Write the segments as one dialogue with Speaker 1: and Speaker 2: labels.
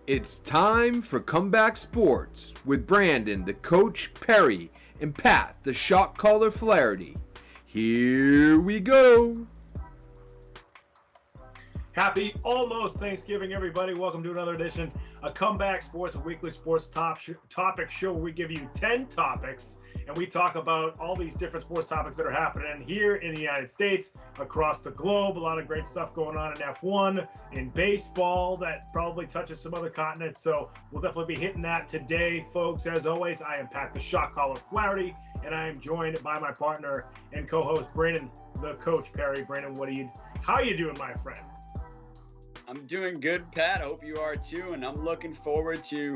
Speaker 1: It's time for Comeback Sports with Brandon, the Coach Perry, and Pat, the shot caller Flaherty. Here we go.
Speaker 2: Happy almost Thanksgiving, everybody. Welcome to another edition of Comeback Sports, a weekly sports topic show where we give you 10 topics and we talk about all these different sports topics that are happening here in the United States, across the globe. A lot of great stuff going on in F1, in baseball that probably touches some other continents. So we'll definitely be hitting that today, folks. As always, I am Pat, the shot caller Flaherty, and I am joined by my partner and co-host Brandon, the Coach Perry. Brandon, how are you doing, my friend?
Speaker 3: I'm doing good, Pat. I hope you are too. And I'm looking forward to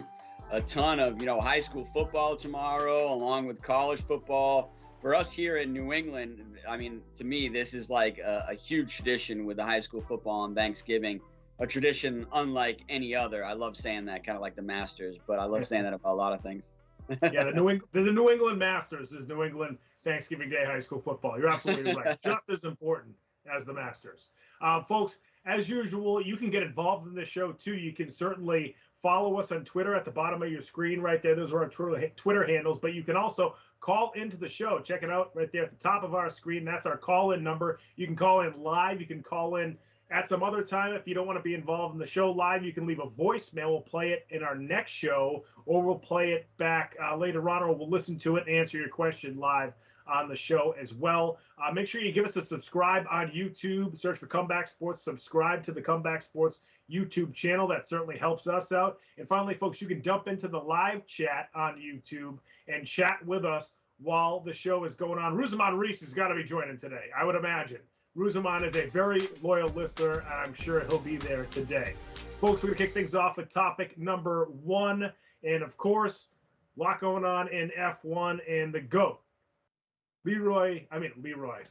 Speaker 3: a ton of, high school football tomorrow, along with college football. For us here in New England, to me, this is like a huge tradition with the high school football on Thanksgiving, a tradition unlike any other. I love saying that, kind of like the Masters, but I love saying that about a lot of things.
Speaker 2: Yeah, the New England Masters is New England Thanksgiving Day high school football. You're absolutely right. Just as important as the Masters. Folks, as usual, you can get involved in this show too. You can certainly follow us on Twitter at the bottom of your screen right there. Those are our Twitter handles, but you can also call into the show. Check it out right there at the top of our screen. That's our call-in number. You can call in live. You can call in at some other time. If you don't want to be involved in the show live, you can leave a voicemail. We'll play it in our next show, or we'll play it back later on, or we'll listen to it and answer your question live on the show as well. Make sure you give us a subscribe on YouTube. Search for Comeback Sports. Subscribe to the Comeback Sports YouTube channel. That certainly helps us out. And finally, folks, you can dump into the live chat on YouTube and chat with us while the show is going on. Ruzaman Reese has got to be joining today, I would imagine. Ruzaman is a very loyal listener, and I'm sure he'll be there today. Folks, we're going to kick things off with topic number one. And, of course, a lot going on in F1 and the GOAT. Leroy,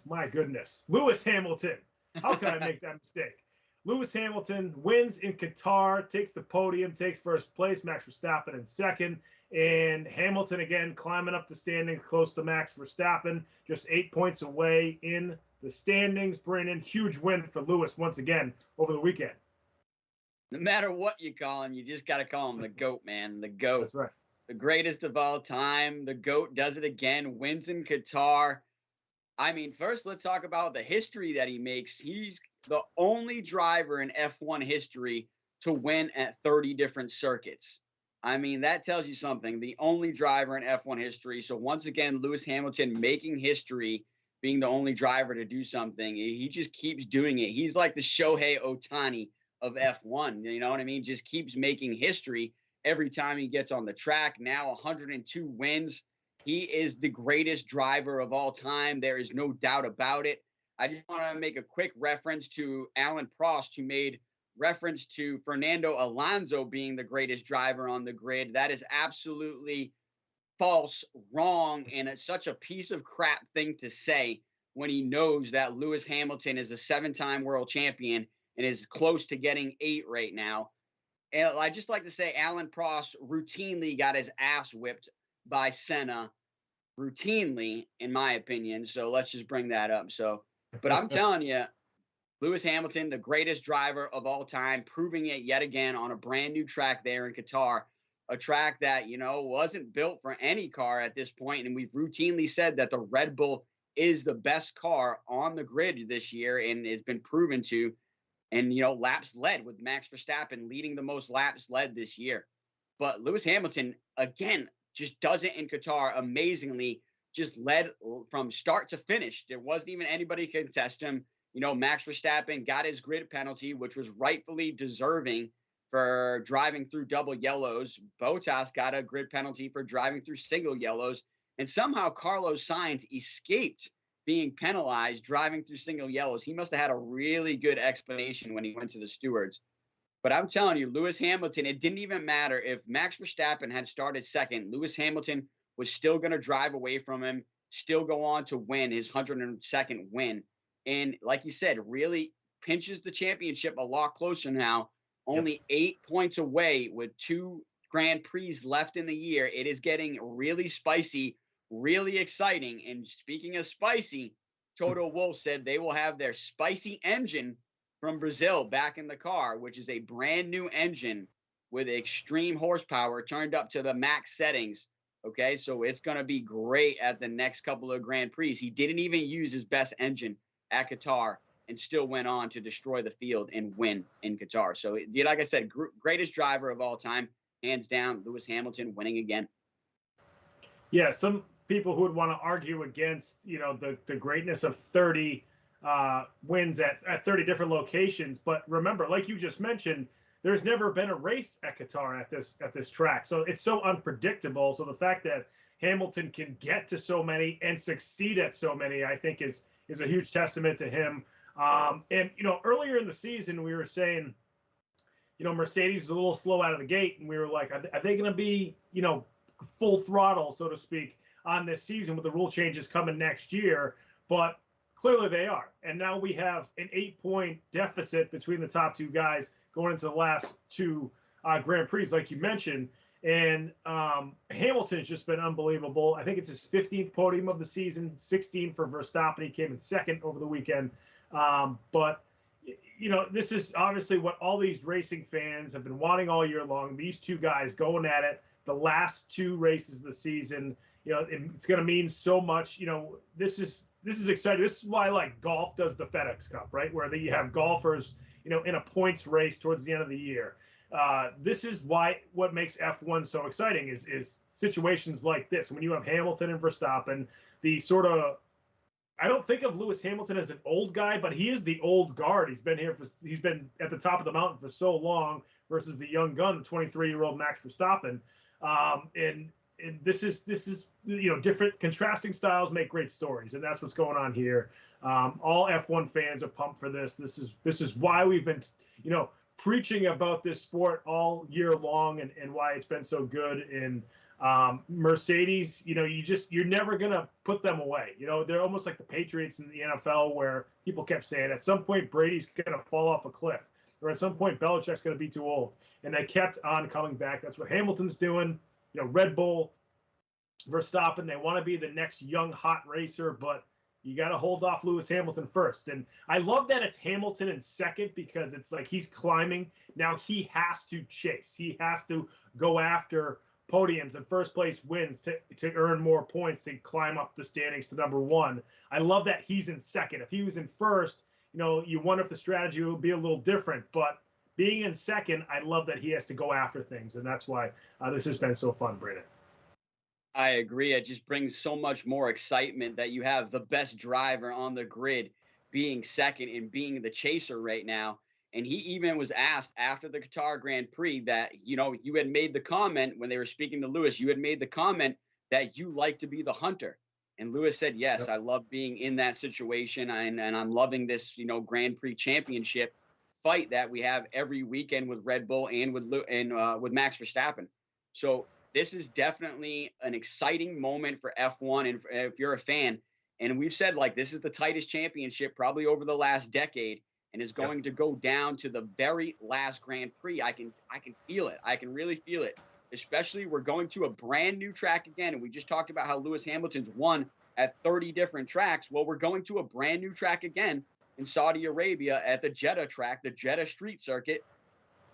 Speaker 2: my goodness. Lewis Hamilton. How could I make that mistake? Lewis Hamilton wins in Qatar, takes the podium, takes first place. Max Verstappen in second. And Hamilton, again, climbing up the standings close to Max Verstappen, just 8 points away in the standings. Brandon, huge win for Lewis once again over the weekend.
Speaker 3: No matter what you call him, you just got to call him the GOAT, man. The GOAT.
Speaker 2: That's right.
Speaker 3: The greatest of all time. The GOAT does it again, wins in Qatar. First, let's talk about the history that he makes. He's the only driver in F1 history to win at 30 different circuits. That tells you something. The only driver in F1 history. So once again, Lewis Hamilton making history, being the only driver to do something. He just keeps doing it. He's like the Shohei Ohtani of F1. You know what I mean? Just keeps making history every time he gets on the track. Now 102 wins. He is the greatest driver of all time. There is no doubt about it. I just want to make a quick reference to Alan Prost, who made reference to Fernando Alonso being the greatest driver on the grid. That is absolutely false, wrong, and it's such a piece of crap thing to say when he knows that Lewis Hamilton is a 7-time world champion and is close to getting 8 right now. And I just like to say Alan Prost routinely got his ass whipped by Senna, routinely, in my opinion. So let's just bring that up. But I'm telling you, Lewis Hamilton, the greatest driver of all time, proving it yet again on a brand new track there in Qatar, a track that, wasn't built for any car at this point. And we've routinely said that the Red Bull is the best car on the grid this year and has been proven to. And, laps led with Max Verstappen leading the most laps led this year. But Lewis Hamilton, again, just does it in Qatar amazingly, just led from start to finish. There wasn't even anybody to contest him. Max Verstappen got his grid penalty, which was rightfully deserving for driving through double yellows. Bottas got a grid penalty for driving through single yellows. And somehow Carlos Sainz escaped being penalized driving through single yellows. He must have had a really good explanation when he went to the stewards. But I'm telling you, Lewis Hamilton, it didn't even matter if Max Verstappen had started second. Lewis Hamilton was still going to drive away from him, still go on to win his 102nd win. And like you said, really pinches the championship a lot closer now. Only 8 points away with 2 Grand Prix left in the year. It is getting really spicy, really exciting. And speaking of spicy, Toto Wolff said they will have their spicy engine from Brazil back in the car, which is a brand new engine with extreme horsepower turned up to the max settings. Okay, so it's going to be great at the next couple of Grand Prix. He didn't even use his best engine at Qatar and still went on to destroy the field and win in Qatar. So, like I said, greatest driver of all time, hands down, Lewis Hamilton winning again.
Speaker 2: Yeah, some people who would want to argue against, the greatness of 30 wins at 30 different locations. But remember, like you just mentioned, there's never been a race at Qatar at this track. So it's so unpredictable. So the fact that Hamilton can get to so many and succeed at so many, I think is a huge testament to him. And, earlier in the season, we were saying, Mercedes was a little slow out of the gate. And we were like, are they going to be, full throttle, so to speak, on this season with the rule changes coming next year? But clearly they are. And now we have an 8-point deficit between the top two guys going into the last two Grand Prix, like you mentioned. And Hamilton's just been unbelievable. I think it's his 15th podium of the season, 16 for Verstappen. He came in second over the weekend. But, this is obviously what all these racing fans have been wanting all year long. These two guys going at it the last two races of the season. It's going to mean so much. This is exciting. This is why, like, golf does the FedEx Cup, right? Where you have golfers, in a points race towards the end of the year. This is what makes F1 so exciting is situations like this. When you have Hamilton and Verstappen, the sort of, I don't think of Lewis Hamilton as an old guy, but he is the old guard. He's been at the top of the mountain for so long versus the young gun, the 23-year-old Max Verstappen. And this is different contrasting styles make great stories, and that's what's going on here. All F1 fans are pumped for this. This is why we've been preaching about this sport all year long, and why it's been so good. And Mercedes, you're never gonna put them away. They're almost like the Patriots in the NFL, where people kept saying at some point Brady's gonna fall off a cliff, or at some point Belichick's gonna be too old, and they kept on coming back. That's what Hamilton's doing. Red Bull, Verstappen, they want to be the next young hot racer, but you got to hold off Lewis Hamilton first. And I love that it's Hamilton in second, because it's like he's climbing. Now he has to chase. He has to go after podiums and first place wins to earn more points to climb up the standings to number one. I love that he's in second. If he was in first, you wonder if the strategy would be a little different. But being in second, I love that he has to go after things. And that's why this has been so fun, Brandon.
Speaker 3: I agree. It just brings so much more excitement that you have the best driver on the grid being second and being the chaser right now. And he even was asked after the Qatar Grand Prix that, you had made the comment when they were speaking to Lewis, you had made the comment that you like to be the hunter. And Lewis said, yes, yep. I love being in that situation. And I'm loving this, Grand Prix championship fight that we have every weekend with Red Bull and with Max Verstappen. So this is definitely an exciting moment for F1. And if you're a fan, and we've said, like, this is the tightest championship probably over the last decade, and is going to go down to the very last Grand Prix. I can feel it. I can really feel it. Especially we're going to a brand new track again. And we just talked about how Lewis Hamilton's won at 30 different tracks. Well, we're going to a brand new track again in Saudi Arabia at the Jeddah track, the Jeddah Street Circuit,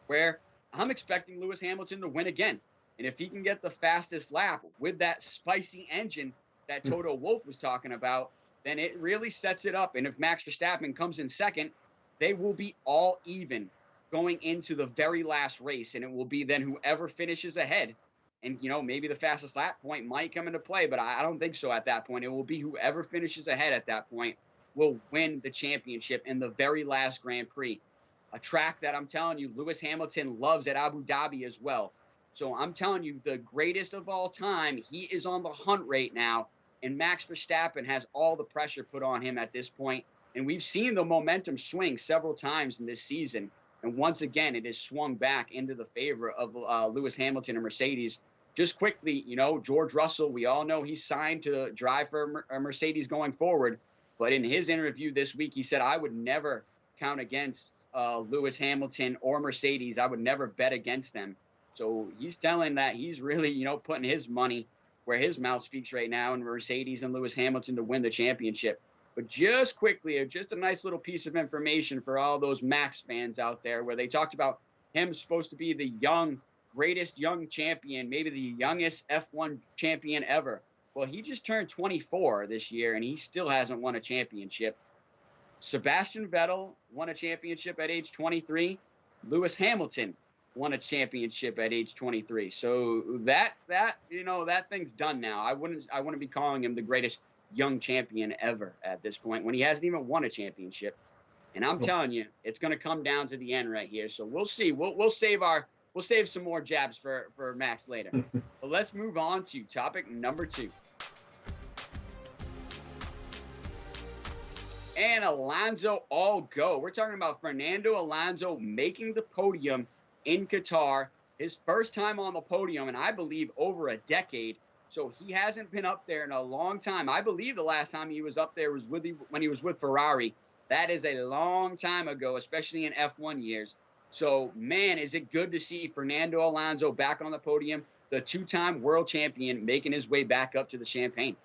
Speaker 3: where I'm expecting Lewis Hamilton to win again. And if he can get the fastest lap with that spicy engine that Toto Wolff was talking about, then it really sets it up. And if Max Verstappen comes in second, they will be all even going into the very last race. And it will be then whoever finishes ahead. And, maybe the fastest lap point might come into play, but I don't think so at that point. It will be whoever finishes ahead at that point will win the championship in the very last Grand Prix. A track that I'm telling you, Lewis Hamilton loves at Abu Dhabi as well. So I'm telling you, the greatest of all time, he is on the hunt right now. And Max Verstappen has all the pressure put on him at this point. And we've seen the momentum swing several times in this season. And once again, it has swung back into the favor of Lewis Hamilton and Mercedes. Just quickly, George Russell, we all know he's signed to drive for Mercedes going forward. But in his interview this week, he said, I would never count against Lewis Hamilton or Mercedes. I would never bet against them. So he's telling that he's really, putting his money where his mouth speaks right now in Mercedes and Lewis Hamilton to win the championship. But just quickly, just a nice little piece of information for all those Max fans out there, where they talked about him supposed to be the young greatest young champion, maybe the youngest F1 champion ever. Well, he just turned 24 this year, and he still hasn't won a championship. Sebastian Vettel won a championship at age 23. Lewis Hamilton won a championship at age 23. So that thing's done now. I wouldn't be calling him the greatest young champion ever at this point when he hasn't even won a championship. And I'm telling you, it's going to come down to the end right here. So we'll see. We'll save some more jabs for Max later. But let's move on to topic number 2. And Alonso all go. We're talking about Fernando Alonso making the podium in Qatar. His first time on the podium, and I believe over a decade. So he hasn't been up there in a long time. I believe the last time he was up there was when he was with Ferrari. That is a long time ago, especially in F1 years. So, man, is it good to see Fernando Alonso back on the podium, the 2-time world champion, making his way back up to the Champagne.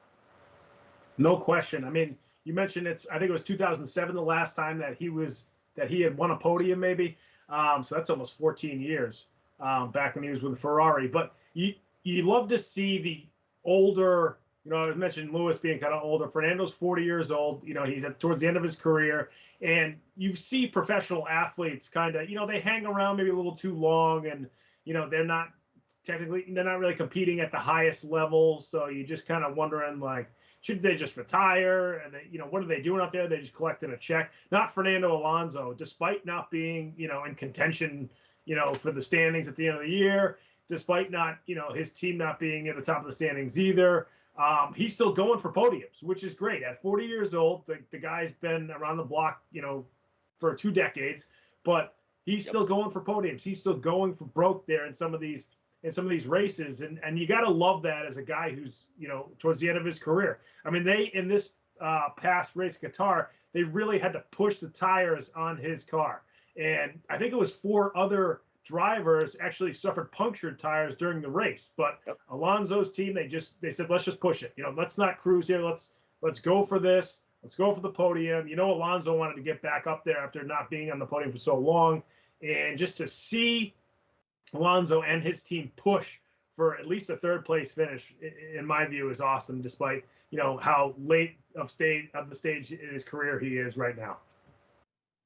Speaker 2: No question. I mean, you mentioned I think it was 2007 the last time that he had won a podium, maybe. So that's almost 14 years back when he was with Ferrari. But you love to see the older, I mentioned Lewis being kind of older. Fernando's 40 years old. He's towards the end of his career. And you see professional athletes kind of, they hang around maybe a little too long, and, they're not really competing at the highest level. So you just kind of wondering, like, should they just retire? And what are they doing out there? They just collecting a check. Not Fernando Alonso, despite not being, in contention, for the standings at the end of the year, despite not, his team not being at the top of the standings either. He's still going for podiums, which is great. At 40 years old, the guy's been around the block, for 2 decades, but he's still going for podiums. He's still going for broke there in some of these races. And you got to love that as a guy who's, towards the end of his career. I mean, in this past race, Qatar, they really had to push the tires on his car. And I think it was 4 other drivers actually suffered punctured tires during the race. But Alonso's team, they said, let's just push it. Let's not cruise here. Let's go for this. Let's go for the podium. Alonso wanted to get back up there after not being on the podium for so long. And just to see Alonso and his team push for at least a 3rd place finish, in my view, is awesome, despite, how late of the stage in his career he is right now.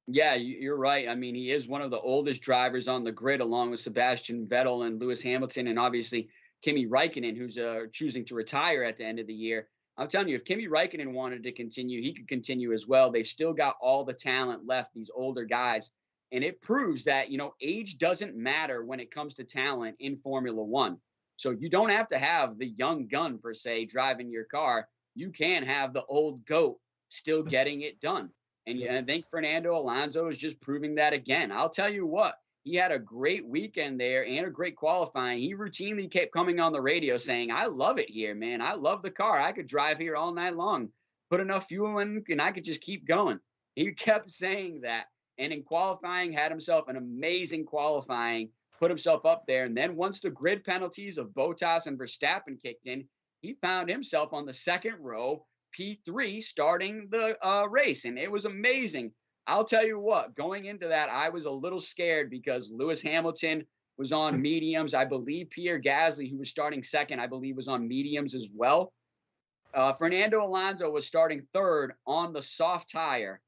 Speaker 3: Yeah, you're right. I mean, he is one of the oldest drivers on the grid, along with Sebastian Vettel and Lewis Hamilton, and obviously Kimi Räikkönen, who's choosing to retire at the end of the year. I'm telling you, if Kimi Räikkönen wanted to continue, he could continue as well. They've still got all the talent left, these older guys. And it proves that, age doesn't matter when it comes to talent in Formula One. So you don't have to have the young gun, per se, driving your car. You can have the old goat still getting it done. And I think Fernando Alonso is just proving that again. I'll tell you what, he had a great weekend there and a great qualifying. He routinely kept coming on the radio saying, I love it here, man. I love the car. I could drive here all night long, put enough fuel in, and I could just keep going. He kept saying that. And in qualifying, had himself an amazing qualifying, put himself up there. And then once the grid penalties of Bottas and Verstappen kicked in, he found himself on the 2nd row, P3, starting the race. And it was amazing. I'll tell you what, going into that, I was a little scared because Lewis Hamilton was on mediums. I believe Pierre Gasly, who was starting 2nd, I believe was on mediums as well. Fernando Alonso was starting 3rd on the soft tire.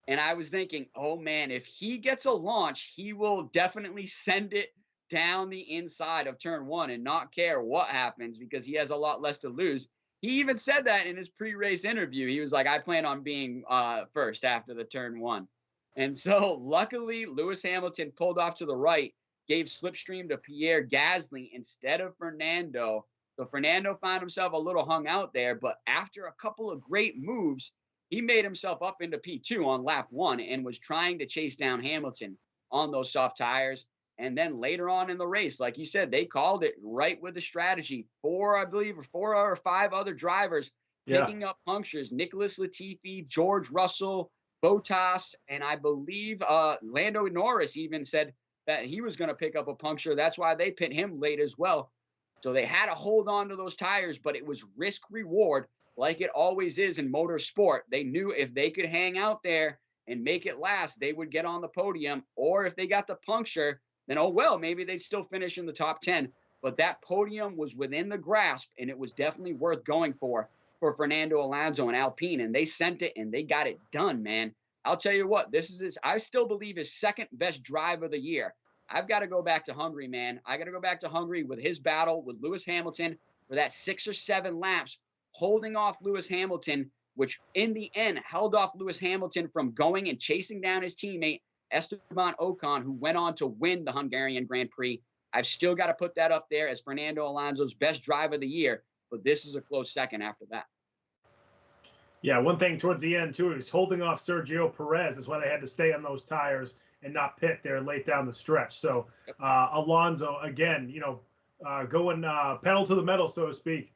Speaker 3: And I was thinking, oh, man, if he gets a launch, he will definitely send it down the inside of turn 1 and not care what happens because he has a lot less to lose. He even said that in his pre-race interview. He was like, I plan on being first after the turn 1. And so luckily, Lewis Hamilton pulled off to the right, gave slipstream to Pierre Gasly instead of Fernando. So Fernando found himself a little hung out there. But after a couple of great moves, he made himself up into P2 on lap 1 and was trying to chase down Hamilton on those soft tires. And then later on in the race, like you said, they called it right with the strategy. 4 or 5 other drivers picking up punctures. Nicholas Latifi, George Russell, Bottas, and I believe Lando Norris even said that he was going to pick up a puncture. That's why they pit him late as well. So they had to hold on to those tires, but it was risk reward like it always is in motorsport. They knew if they could hang out there and make it last, they would get on the podium. Or if they got the puncture, then oh well, maybe they'd still finish in the top 10. But that podium was within the grasp, and it was definitely worth going for Fernando Alonso and Alpine, and they sent it and they got it done, man. I'll tell you what, this is I still believe his second best drive of the year. I've got to go back to Hungary, man. I got to go back to Hungary with his battle with Lewis Hamilton for that 6 or 7 laps, holding off Lewis Hamilton, which in the end held off Lewis Hamilton from going and chasing down his teammate, Esteban Ocon, who went on to win the Hungarian Grand Prix. I've still got to put that up there as Fernando Alonso's best drive of the year, but this is a close second after that.
Speaker 2: Yeah, one thing towards the end, too, is holding off Sergio Perez. That's why they had to stay on those tires and not pit there late down the stretch. So Alonso, again, going pedal to the metal, so to speak,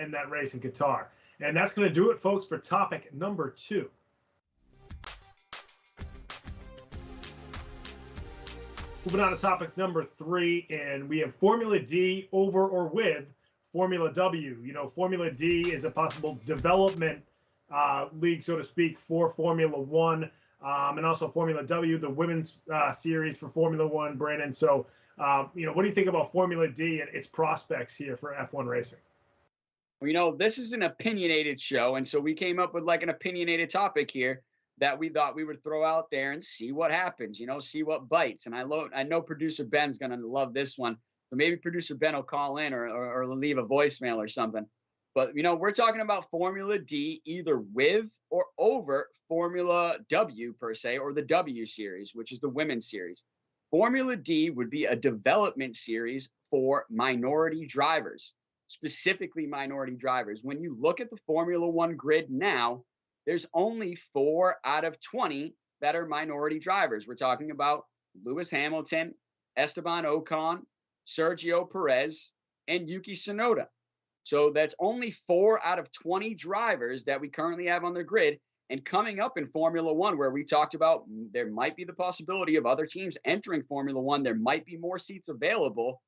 Speaker 2: in that race in Qatar. And that's going to do it, folks, for topic number 2. Moving on to topic number 3, and we have Formula D over or with Formula W. Formula D is a possible development league, so to speak, for Formula One, and also Formula W, the women's series for Formula One, Brandon. So, what do you think about Formula D and its prospects here for F1 racing?
Speaker 3: This is an opinionated show, and so we came up with like an opinionated topic here that we thought we would throw out there and see what happens, see what bites. And I know producer Ben's going to love this one, so maybe producer Ben will call in or leave a voicemail or something. But, we're talking about Formula D either with or over Formula W per se, or the W series, which is the women's series. Formula D would be a development series for minority drivers, specifically minority drivers. When you look at the Formula One grid now, there's only 4 out of 20 that are minority drivers. We're talking about Lewis Hamilton, Esteban Ocon, Sergio Perez, and Yuki Tsunoda. So that's only 4 out of 20 drivers that we currently have on the grid. And coming up in Formula One, where we talked about there might be the possibility of other teams entering Formula One, there might be more seats available.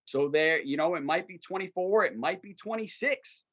Speaker 3: So there, it might be 24, it might be 26.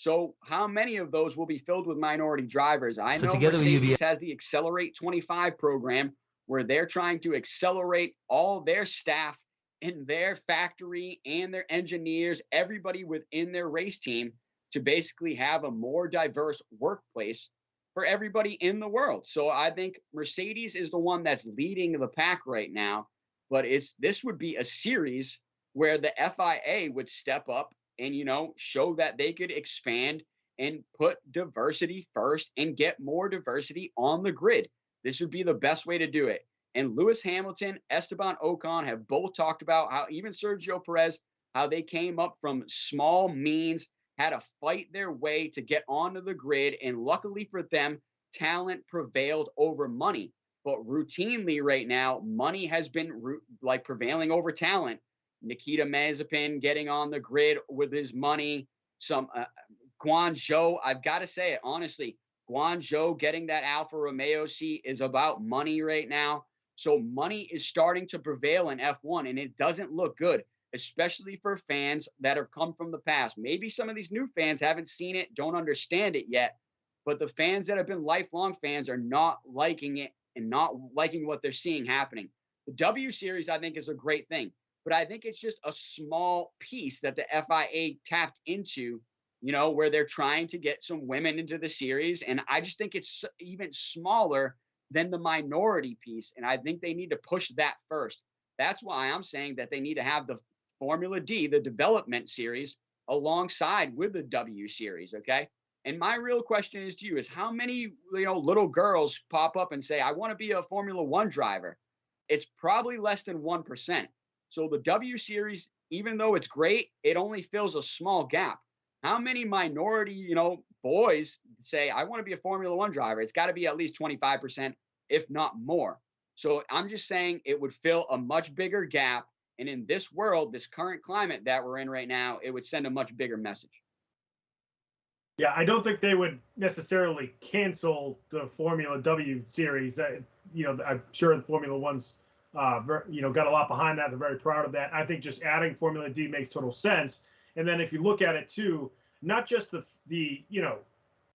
Speaker 3: So how many of those will be filled with minority drivers? I know Mercedes has the Accelerate 25 program, where they're trying to accelerate all their staff in their factory and their engineers, everybody within their race team, to basically have a more diverse workplace for everybody in the world. So I think Mercedes is the one that's leading the pack right now, but this would be a series where the FIA would step up and, show that they could expand and put diversity first and get more diversity on the grid. This would be the best way to do it. And Lewis Hamilton, Esteban Ocon have both talked about how, even Sergio Perez, how they came up from small means, had to fight their way to get onto the grid. And luckily for them, talent prevailed over money. But routinely right now, money has been prevailing over talent. Nikita Mazepin getting on the grid with his money. Guangzhou, I've got to say it, honestly, Guangzhou getting that Alfa Romeo seat is about money right now. So money is starting to prevail in F1, and it doesn't look good, especially for fans that have come from the past. Maybe some of these new fans haven't seen it, don't understand it yet, but the fans that have been lifelong fans are not liking it and not liking what they're seeing happening. The W Series, I think, is a great thing, but I think it's just a small piece that the FIA tapped into, where they're trying to get some women into the series. And I just think it's even smaller than the minority piece. And I think they need to push that first. That's why I'm saying that they need to have the Formula D, the development series, alongside with the W series. Okay. And my real question is to you is how many, little girls pop up and say, I want to be a Formula One driver? It's probably less than 1%. So the W series, even though it's great, it only fills a small gap. How many minority, boys say, I want to be a Formula One driver? It's got to be at least 25%, if not more. So I'm just saying it would fill a much bigger gap. And in this world, this current climate that we're in right now, it would send a much bigger message.
Speaker 2: Yeah, I don't think they would necessarily cancel the Formula W series. I'm sure the Formula One's, got a lot behind that. They're very proud of that. I think just adding Formula D makes total sense. And then if you look at it too, not just the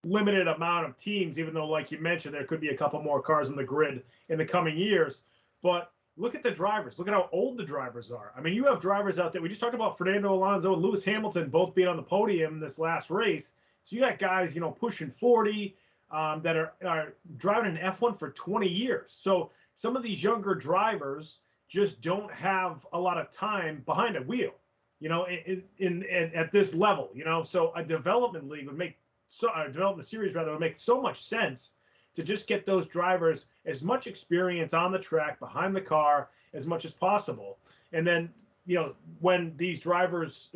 Speaker 2: limited amount of teams, even though, like you mentioned, there could be a couple more cars on the grid in the coming years, but look at the drivers. Look at how old the drivers are. I mean, you have drivers out there. We just talked about Fernando Alonso and Lewis Hamilton both being on the podium in this last race. So you got guys, pushing 40 that are driving an F1 for 20 years. So some of these younger drivers just don't have a lot of time behind a wheel, at this level, So a development league would make a development series rather would make so much sense to just get those drivers as much experience on the track behind the car as much as possible. And then, when these drivers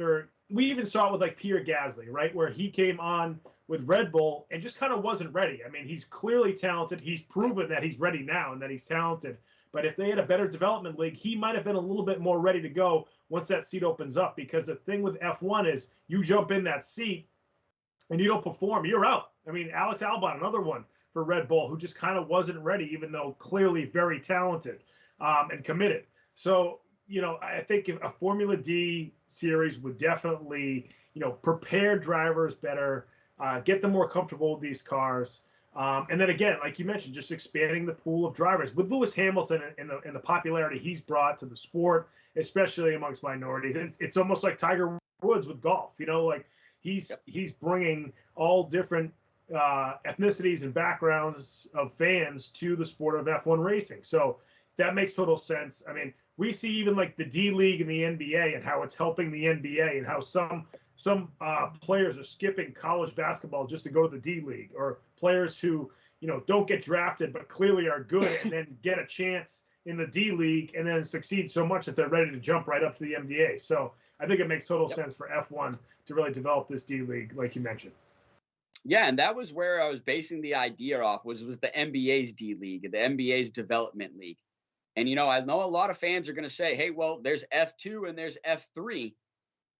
Speaker 2: we even saw it with like Pierre Gasly, right? Where he came on with Red Bull and just kind of wasn't ready. I mean, he's clearly talented. He's proven that he's ready now and that he's talented. But if they had a better development league, he might have been a little bit more ready to go once that seat opens up. Because the thing with F1 is you jump in that seat and you don't perform, you're out. I mean, Alex Albon, another one for Red Bull, who just kind of wasn't ready, even though clearly very talented and committed. So, I think a Formula D series would definitely, prepare drivers better, get them more comfortable with these cars. And then again, like you mentioned, just expanding the pool of drivers with Lewis Hamilton and the popularity he's brought to the sport, especially amongst minorities. It's almost like Tiger Woods with golf, like he's bringing all different ethnicities and backgrounds of fans to the sport of F1 racing. So that makes total sense. I mean, we see even like the D League in the NBA and how it's helping the NBA and how some players are skipping college basketball just to go to the D League, or players who, don't get drafted but clearly are good and then get a chance in the D League and then succeed so much that they're ready to jump right up to the NBA. So I think it makes total sense for F1 to really develop this D League, like you mentioned.
Speaker 3: Yeah, and that was where I was basing the idea off was the NBA's D League, the NBA's development league. And, I know a lot of fans are going to say, hey, well, there's F2 and there's F3.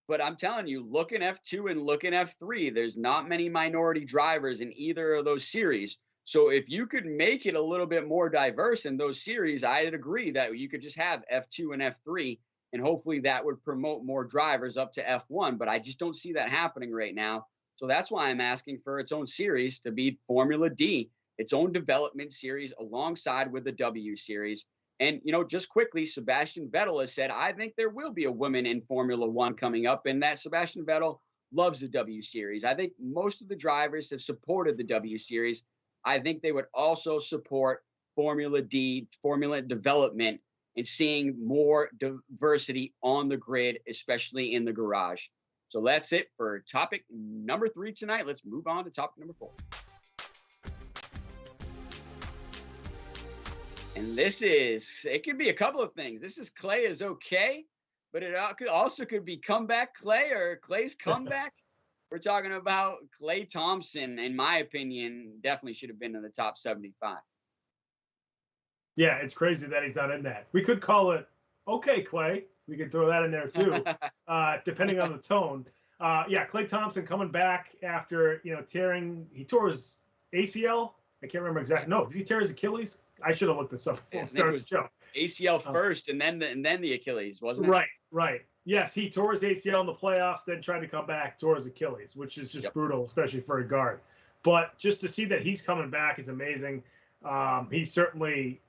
Speaker 3: But I'm telling you, look in F2 and look in F3, there's not many minority drivers in either of those series. So if you could make it a little bit more diverse in those series, I'd agree that you could just have F2 and F3, and hopefully that would promote more drivers up to F1. But I just don't see that happening right now. So that's why I'm asking for its own series to be Formula D, its own development series alongside with the W series. And, just quickly, Sebastian Vettel has said, I think there will be a woman in Formula One coming up, and that Sebastian Vettel loves the W Series. I think most of the drivers have supported the W Series. I think they would also support Formula D, Formula development, and seeing more diversity on the grid, especially in the garage. So that's it for topic number 3 tonight. Let's move on to topic number 4. And it could be a couple of things. This is Klay is okay, but it could be comeback Klay or Klay's comeback. We're talking about Klay Thompson, in my opinion, definitely should have been in the top 75.
Speaker 2: Yeah, it's crazy that he's not in that. We could call it okay, Klay. We could throw that in there too, depending on the tone. Klay Thompson coming back after, he tore his ACL. I can't remember exactly. No, did he tear his Achilles? I should have looked this up before we started the show.
Speaker 3: ACL first and then the Achilles, wasn't it?
Speaker 2: Right. Yes, he tore his ACL in the playoffs, then tried to come back, tore his Achilles, which is just brutal, especially for a guard. But just to see that he's coming back is amazing. He's certainly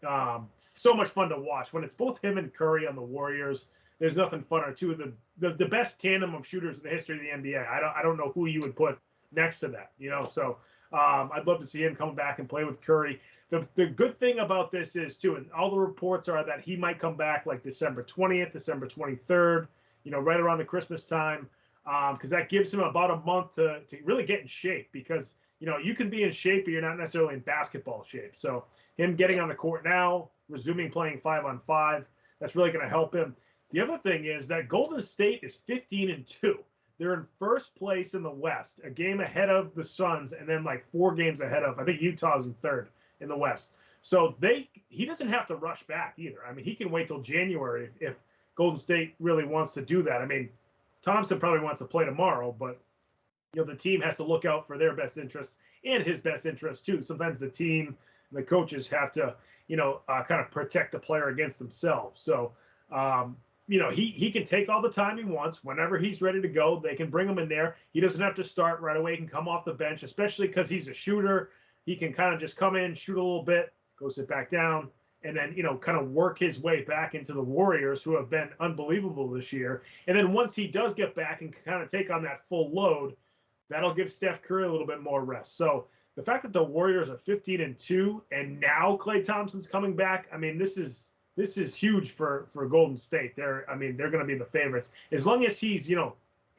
Speaker 2: so much fun to watch. When it's both him and Curry on the Warriors, there's nothing funner. Two of the best tandem of shooters in the history of the NBA. I don't know who you would put next to that, So I'd love to see him come back and play with Curry. The good thing about this is, too, and all the reports are that he might come back like December 20th, December 23rd, right around the Christmas time, because that gives him about a month to really get in shape, because, you can be in shape, but you're not necessarily in basketball shape. So him getting on the court now, resuming playing 5-on-5, that's really going to help him. The other thing is that Golden State is 15-2. They're in first place in the West, a game ahead of the Suns, and then like 4 games ahead of, I think Utah's in third in the West. So he doesn't have to rush back either. I mean, he can wait till January if Golden State really wants to do that. I mean, Thompson probably wants to play tomorrow, but the team has to look out for their best interests and his best interests too. Sometimes the team and the coaches have to, kind of protect the player against themselves. So, he can take all the time he wants. Whenever he's ready to go, they can bring him in there. He doesn't have to start right away. He can come off the bench, especially because he's a shooter. He can kind of just come in, shoot a little bit, go sit back down, and then, kind of work his way back into the Warriors, who have been unbelievable this year. And then once he does get back and kind of take on that full load, that'll give Steph Curry a little bit more rest. So the fact that the Warriors are 15-2 and now Klay Thompson's coming back, I mean, this is huge for Golden State. They're going to be the favorites. As long as he's,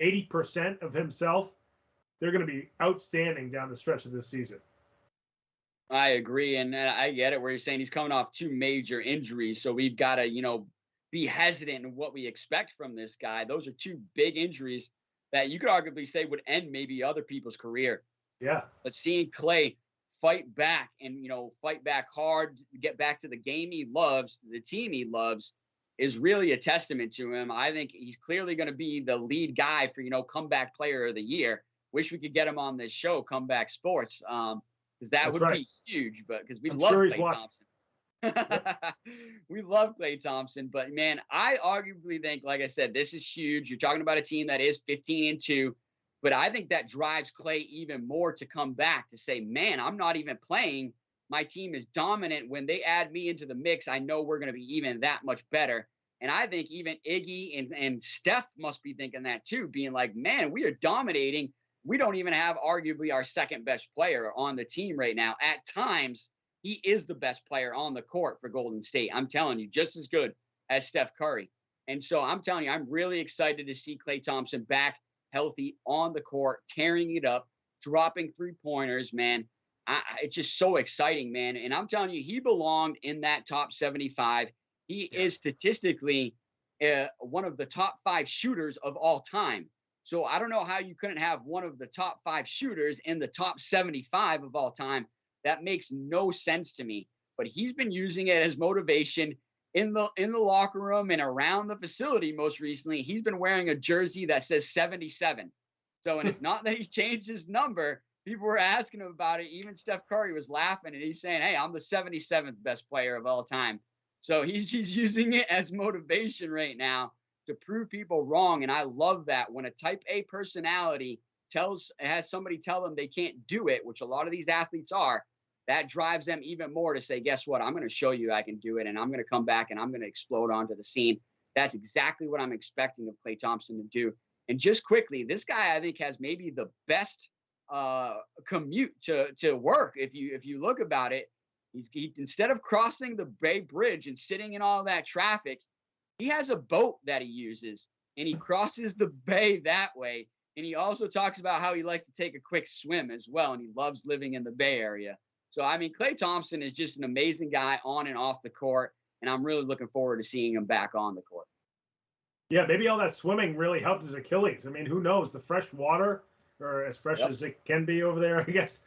Speaker 2: 80% of himself, they're going to be outstanding down the stretch of this season.
Speaker 3: I agree, and I get it where you're saying he's coming off 2 major injuries, so we've got to, be hesitant in what we expect from this guy. Those are 2 big injuries that you could arguably say would end maybe other people's career.
Speaker 2: Yeah.
Speaker 3: But seeing Klay fight back and, fight back hard, get back to the game he loves, the team he loves, is really a testament to him. I think he's clearly going to be the lead guy for, comeback player of the year. Wish we could get him on this show, Comeback Sports. Because that would be huge, but because we love Klay Thompson. We love Klay Thompson, but man, I arguably think, like I said, this is huge. You're talking about a team that is 15-2, but I think that drives Klay even more to come back to say, man, I'm not even playing. My team is dominant. When they add me into the mix, I know we're going to be even that much better. And I think even Iggy and Steph must be thinking that too, being like, man, we are dominating. We don't even have arguably our second best player on the team right now. At times, he is the best player on the court for Golden State. I'm telling you, just as good as Steph Curry. And so I'm telling you, I'm really excited to see Klay Thompson back healthy on the court, tearing it up, dropping 3-pointers, man. It's just so exciting, man. And I'm telling you, he belonged in that top 75. He is statistically one of the top 5 shooters of all time. So I don't know how you couldn't have one of the top 5 shooters in the top 75 of all time. That makes no sense to me. But he's been using it as motivation in the locker room and around the facility. Most recently, he's been wearing a jersey that says 77. So, and it's not that he's changed his number. People were asking him about it. Even Steph Curry was laughing, and he's saying, hey, I'm the 77th best player of all time. So he's using it as motivation right now to prove people wrong. And I love that when a type A personality has somebody tell them they can't do it, which a lot of these athletes are, that drives them even more to say, guess what? I'm going to show you I can do it, and I'm going to come back and I'm going to explode onto the scene. That's exactly what I'm expecting of Klay Thompson to do. And just quickly, this guy, I think, has maybe the best commute to work. If you look about it, he instead of crossing the Bay Bridge and sitting in all that traffic, he has a boat that he uses, and he crosses the bay that way. And he also talks about how he likes to take a quick swim as well, and he loves living in the Bay Area. So, I mean, Klay Thompson is just an amazing guy on and off the court, and I'm really looking forward to seeing him back on the court.
Speaker 2: Yeah, maybe all that swimming really helped his Achilles. I mean, who knows? The fresh water, or as fresh as it can be over there, I guess.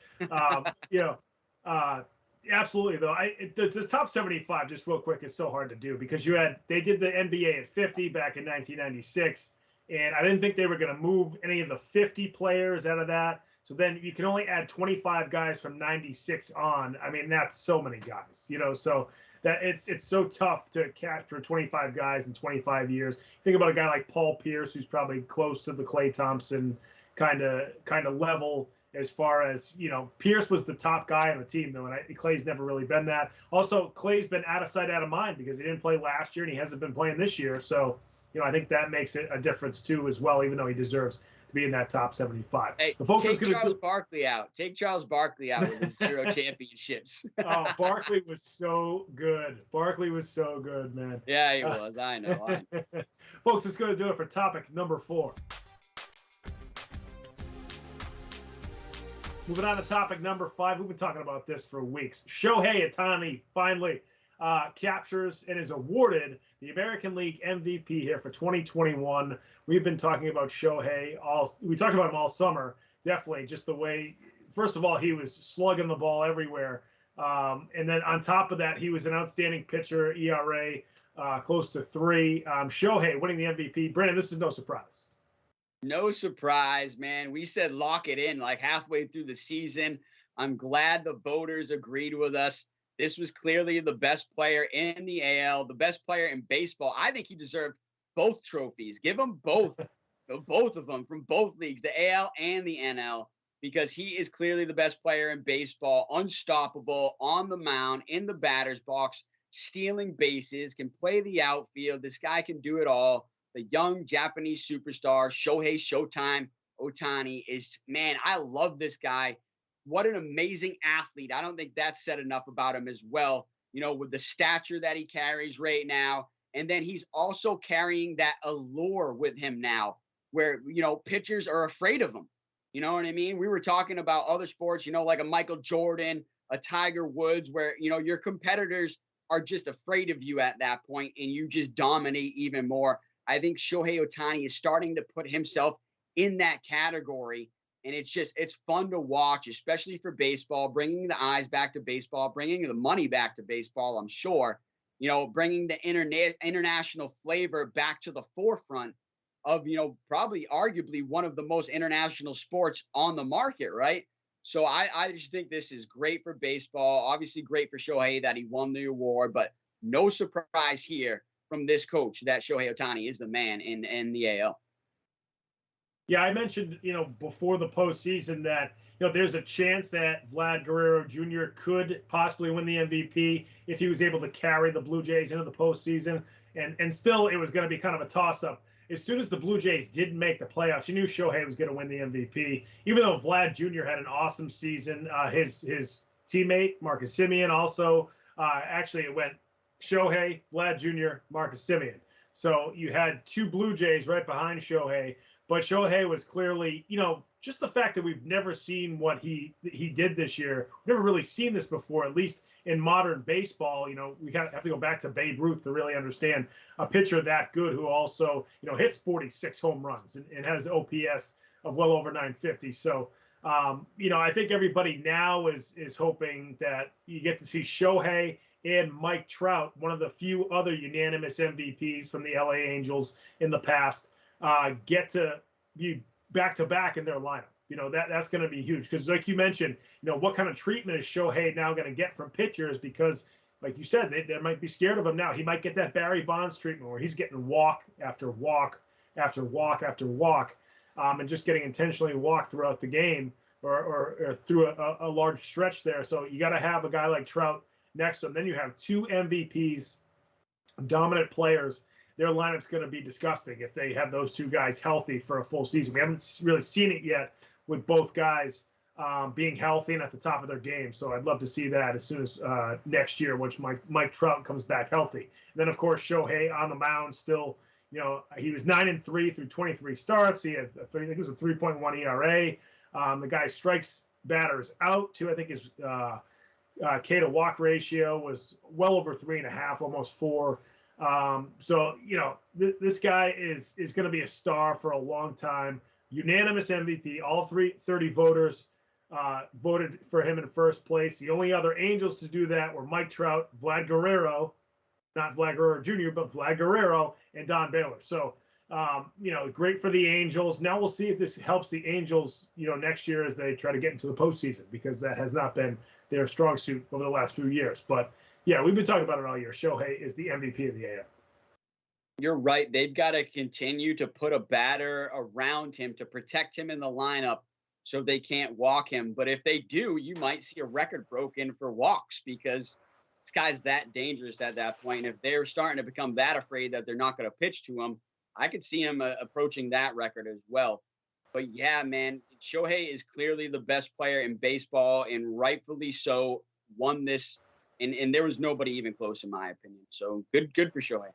Speaker 2: Absolutely, though. The top 75, just real quick, is so hard to do because they did the NBA at 50 back in 1996, and I didn't think they were going to move any of the 50 players out of that. So then you can only add 25 guys from 96 on. I mean, that's so many guys, so that it's so tough to capture 25 guys in 25 years. Think about a guy like Paul Pierce, who's probably close to the Klay Thompson kind of level as far as, Pierce was the top guy on the team, though, and Klay's never really been that. Also, Klay's been out of sight, out of mind because he didn't play last year and he hasn't been playing this year. So, I think that makes it a difference, too, as well, even though he deserves to be in that top 75.
Speaker 3: Hey, take Charles Barkley out. Take Charles Barkley out with his 0 championships.
Speaker 2: Oh, Barkley was so good. Barkley was so good, man.
Speaker 3: Yeah, he was. I know.
Speaker 2: Folks, it's going to do it for topic number 4. Moving on to topic number 5. We've been talking about this for weeks. Shohei Ohtani finally captures and is awarded the American League MVP here for 2021. We've been talking about Shohei we talked about him all summer. Definitely just the way, first of all, he was slugging the ball everywhere. And then on top of that, he was an outstanding pitcher, ERA close to 3. Shohei winning the MVP. Brandon, this is no surprise.
Speaker 3: No surprise, man. We said lock it in like halfway through the season. I'm glad the voters agreed with us. This was clearly the best player in the AL, the best player in baseball. I think he deserved both trophies. Give him both of them from both leagues, the AL and the NL, because he is clearly the best player in baseball, unstoppable, on the mound, in the batter's box, stealing bases, can play the outfield. This guy can do it all. The young Japanese superstar, Shohei Showtime Ohtani is, man, I love this guy. What an amazing athlete. I don't think that's said enough about him as well, with the stature that he carries right now. And then he's also carrying that allure with him now where, pitchers are afraid of him. You know what I mean? We were talking about other sports, like a Michael Jordan, a Tiger Woods, where, your competitors are just afraid of you at that point and you just dominate even more. I think Shohei Ohtani is starting to put himself in that category. And it's fun to watch, especially for baseball, bringing the eyes back to baseball, bringing the money back to baseball, I'm sure, bringing the international flavor back to the forefront of, probably arguably one of the most international sports on the market, right? So I just think this is great for baseball, obviously great for Shohei that he won the award, but no surprise here from this coach that Shohei Ohtani is the man in the AL.
Speaker 2: Yeah, I mentioned, before the postseason that, there's a chance that Vlad Guerrero Jr. could possibly win the MVP if he was able to carry the Blue Jays into the postseason. And still, it was going to be kind of a toss-up. As soon as the Blue Jays didn't make the playoffs, you knew Shohei was going to win the MVP. Even though Vlad Jr. had an awesome season, his teammate, Marcus Semien, also, actually it went Shohei, Vlad Jr., Marcus Semien. So you had two Blue Jays right behind Shohei. But Shohei was clearly, just the fact that we've never seen what he did this year. We've never really seen this before, at least in modern baseball. We have to go back to Babe Ruth to really understand a pitcher that good who also, hits 46 home runs and has OPS of well over 950. So, I think everybody now is hoping that you get to see Shohei and Mike Trout, one of the few other unanimous MVPs from the LA Angels in the past, get to be back-to-back in their lineup. That's going to be huge because, like you mentioned, what kind of treatment is Shohei now going to get from pitchers? Because, like you said, they might be scared of him now. He might get that Barry Bonds treatment where he's getting walk after walk after walk after walk, and just getting intentionally walked throughout the game or through a large stretch there. So you got to have a guy like Trout next to him. Then you have two MVPs, dominant players. Their lineup's going to be disgusting if they have those two guys healthy for a full season. We haven't really seen it yet with both guys being healthy and at the top of their game. So I'd love to see that as soon as next year, which Mike Trout comes back healthy. And then, of course, Shohei on the mound still, he was 9-3 through 23 starts. He had, I think it was a 3.1 ERA. The guy strikes batters out, too. I think his K to walk ratio was well over 3.5, almost 4. So, this guy is going to be a star for a long time. Unanimous MVP. All 30 voters voted for him in first place. The only other Angels to do that were Mike Trout, Vlad Guerrero, not Vlad Guerrero Jr., but Vlad Guerrero, and Don Baylor. So, great for the Angels. Now we'll see if this helps the Angels, next year as they try to get into the postseason, because that has not been their strong suit over the last few years. But yeah, we've been talking about it all year. Shohei is the MVP of the AL.
Speaker 3: You're right. They've got to continue to put a batter around him to protect him in the lineup so they can't walk him. But if they do, you might see a record broken for walks because this guy's that dangerous at that point. If they're starting to become that afraid that they're not going to pitch to him, I could see him approaching that record as well. But yeah, man, Shohei is clearly the best player in baseball and rightfully so won this. And there was nobody even close in my opinion. So good for Shohei.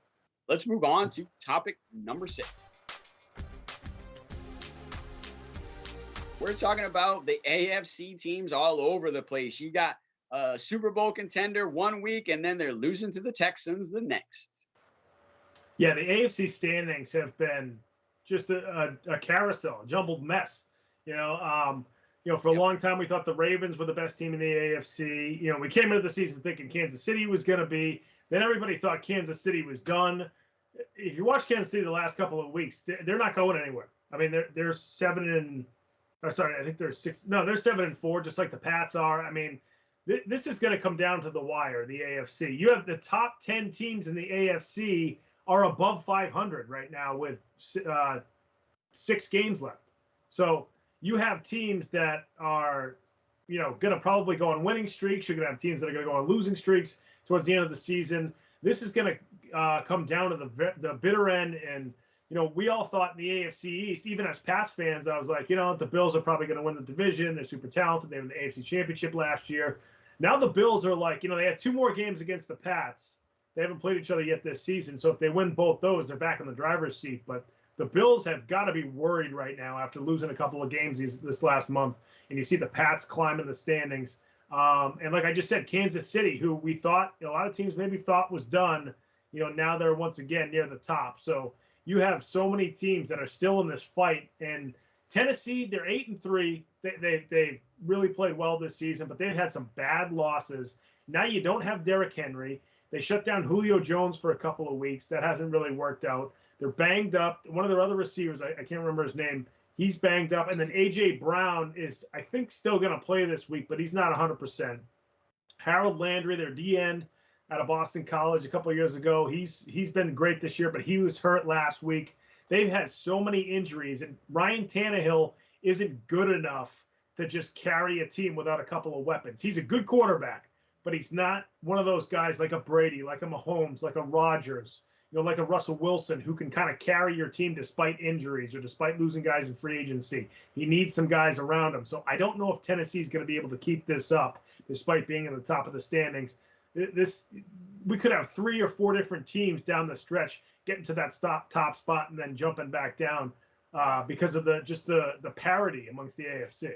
Speaker 3: Let's move on to topic number 6. We're talking about the AFC teams all over the place. You got a Super Bowl contender one week, and then they're losing to the Texans the next.
Speaker 2: Yeah, the AFC standings have been just a carousel, a jumbled mess. For a long time, we thought the Ravens were the best team in the AFC. We came into the season thinking Kansas City was going to be. Then everybody thought Kansas City was done. If you watch Kansas City the last couple of weeks, they're not going anywhere. I mean, they're 7 I think they're 6. No, they're 7-4, just like the Pats are. I mean, this is going to come down to the wire, the AFC. You have the top 10 teams in the AFC are above 500 right now with 6 games left. So you have teams that are, going to probably go on winning streaks. You're going to have teams that are going to go on losing streaks. towards the end of the season. This is going to come down to the bitter end. And, we all thought in the AFC East, even as Pats fans, I was like, the Bills are probably going to win the division. They're super talented. They won the AFC Championship last year. Now the Bills are like, they have 2 more games against the Pats. They haven't played each other yet this season. So if they win both those, they're back in the driver's seat. But the Bills have got to be worried right now after losing a couple of games this last month. And you see the Pats climbing the standings. And like I just said, Kansas City, who we thought, a lot of teams maybe thought was done, now they're once again near the top. So you have so many teams that are still in this fight. And Tennessee, they're 8-3. They've really played well this season, but they've had some bad losses. Now you don't have Derrick Henry. They shut down Julio Jones for a couple of weeks. That hasn't really worked out. They're banged up. One of their other receivers, I can't remember his name, he's banged up. And then A.J. Brown is, I think, still going to play this week, but he's not 100%. Harold Landry, their D-end out of Boston College a couple of years ago, he's been great this year, but he was hurt last week. They've had so many injuries, and Ryan Tannehill isn't good enough to just carry a team without a couple of weapons. He's a good quarterback, but he's not one of those guys like a Brady, like a Mahomes, like a Rodgers, like a Russell Wilson, who can kind of carry your team despite injuries or despite losing guys in free agency. He needs some guys around him. So I don't know if Tennessee's going to be able to keep this up despite being in the top of the standings. We could have 3 or 4 different teams down the stretch getting to that top spot and then jumping back down because of the parity amongst the AFC.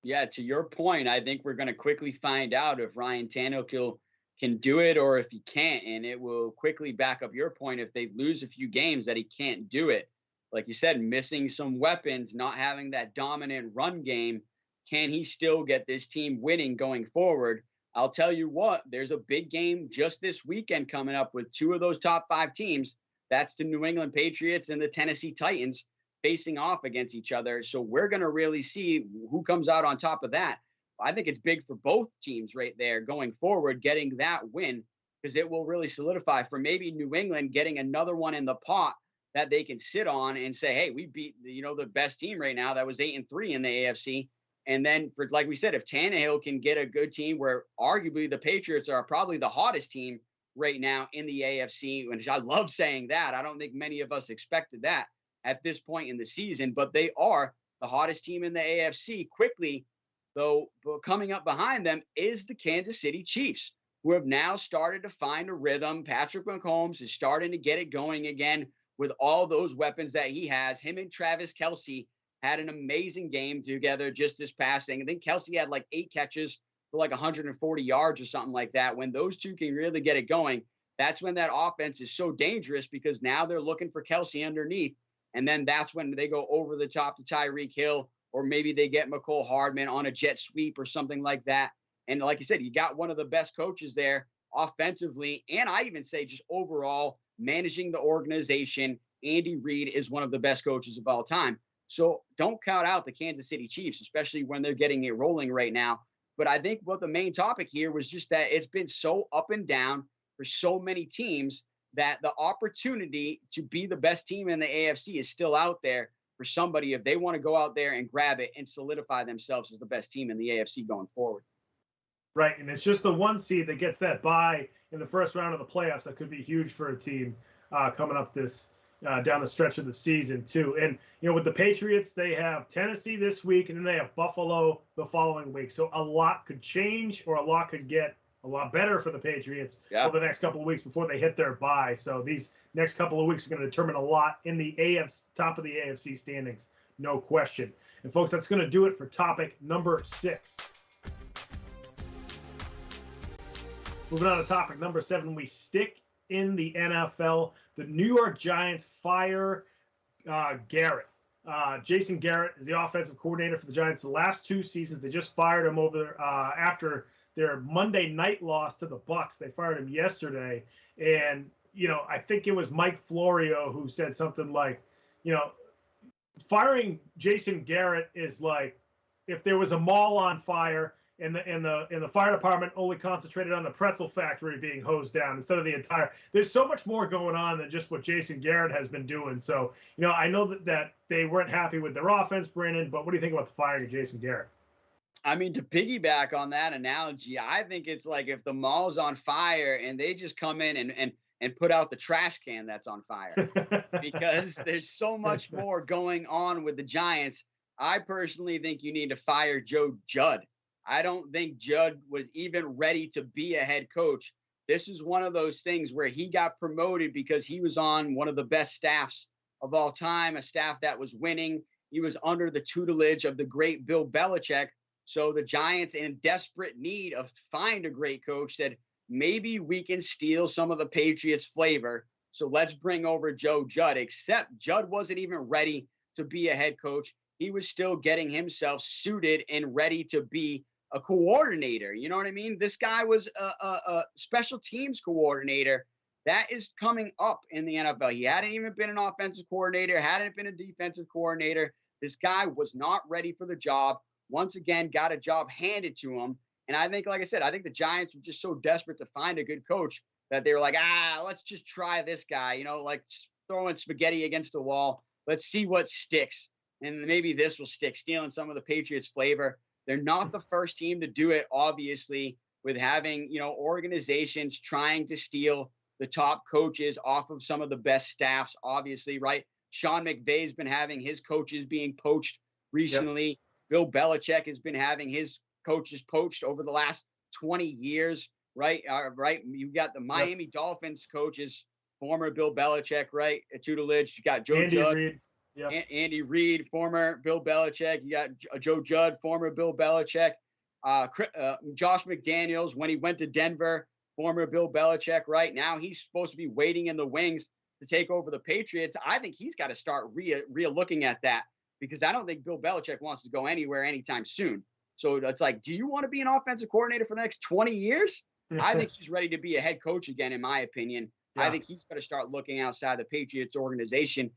Speaker 3: Yeah, to your point, I think we're going to quickly find out if Ryan Tannehill can do it or if he can't, and it will quickly back up your point if they lose a few games that he can't do it. Like you said, missing some weapons, not having that dominant run game, can he still get this team winning going forward? I'll tell you what, there's a big game just this weekend coming up with 2 of those top 5 teams. That's the New England Patriots and the Tennessee Titans facing off against each other. So we're going to really see who comes out on top of that. I think it's big for both teams right there going forward, getting that win, because it will really solidify for maybe New England getting another one in the pot that they can sit on and say, hey, we beat the best team right now that was 8-3 in the AFC. And then, for like we said, if Tannehill can get a good team where arguably the Patriots are probably the hottest team right now in the AFC, which I love saying that. I don't think many of us expected that at this point in the season, but they are the hottest team in the AFC quickly, though coming up behind them is the Kansas City Chiefs, who have now started to find a rhythm. Patrick Mahomes is starting to get it going again with all those weapons that he has. Him and Travis Kelce had an amazing game together just this past thing. I think Kelce had like 8 catches for like 140 yards or something like that. When those two can really get it going, that's when that offense is so dangerous, because now they're looking for Kelce underneath. And then that's when they go over the top to Tyreek Hill, or maybe they get McCole Hardman on a jet sweep or something like that. And like you said, you got one of the best coaches there offensively. And I even say just overall managing the organization. Andy Reid is one of the best coaches of all time. So don't count out the Kansas City Chiefs, especially when they're getting it rolling right now. But I think what the main topic here was just that it's been so up and down for so many teams that the opportunity to be the best team in the AFC is still out there for somebody if they want to go out there and grab it and solidify themselves as the best team in the AFC going forward.
Speaker 2: Right, and it's just the 1 seed that gets that bye in the first round of the playoffs that could be huge for a team coming up this down the stretch of the season too. And with the Patriots, they have Tennessee this week, and then they have Buffalo the following week. So a lot could change, or a lot could get a lot better for the Patriots over the next couple of weeks before they hit their bye. So these next couple of weeks are going to determine a lot in the top of the AFC standings, no question. And folks, that's going to do it for topic number 6. Moving on to topic number 7, we stick in the NFL. The New York Giants fire Garrett. Jason Garrett is the offensive coordinator for the Giants the last 2 seasons. They just fired him over after their Monday night loss to the Bucs. They fired him yesterday. And, I think it was Mike Florio who said something like, firing Jason Garrett is like if there was a mall on fire and the fire department only concentrated on the pretzel factory being hosed down instead of the entire. There's so much more going on than just what Jason Garrett has been doing. So, I know that they weren't happy with their offense, Brandon, but what do you think about the firing of Jason Garrett?
Speaker 3: I mean, to piggyback on that analogy, I think it's like if the mall's on fire and they just come in and put out the trash can that's on fire, because there's so much more going on with the Giants. I personally think you need to fire Joe Judd. I don't think Judd was even ready to be a head coach. This is one of those things where he got promoted because he was on one of the best staffs of all time, a staff that was winning. He was under the tutelage of the great Bill Belichick. So the Giants, in desperate need of find a great coach, said, maybe we can steal some of the Patriots flavor. So let's bring over Joe Judd, except Judd wasn't even ready to be a head coach. He was still getting himself suited and ready to be a coordinator. You know what I mean? This guy was a special teams coordinator. That is coming up in the NFL. He hadn't even been an offensive coordinator, hadn't been a defensive coordinator. This guy was not ready for the job. Once again, got a job handed to him. And I think, like I said, I think the Giants were just so desperate to find a good coach that they were like, let's just try this guy, you know, like throwing spaghetti against the wall. Let's see what sticks. And maybe this will stick, stealing some of the Patriots flavor. They're not the first team to do it, obviously, with having, you know, organizations trying to steal the top coaches off of some of the best staffs, obviously, right? Sean McVay's been having his coaches being poached recently. Yep. Bill Belichick has been having his coaches poached over the last 20 years, right? Right. You got the Miami Dolphins coaches, former Bill Belichick, right? At tutelage. You got Joe Judd, Reid. Yep. Andy Reid, former Bill Belichick. You got Joe Judd, former Bill Belichick. Josh McDaniels, when he went to Denver, former Bill Belichick, right? Now he's supposed to be waiting in the wings to take over the Patriots. I think he's got to start looking at that, because I don't think Bill Belichick wants to go anywhere anytime soon. So it's like, do you want to be an offensive coordinator for the next 20 years? I think he's ready to be a head coach again, in my opinion. Yeah. I think he's got to start looking outside the Patriots organization.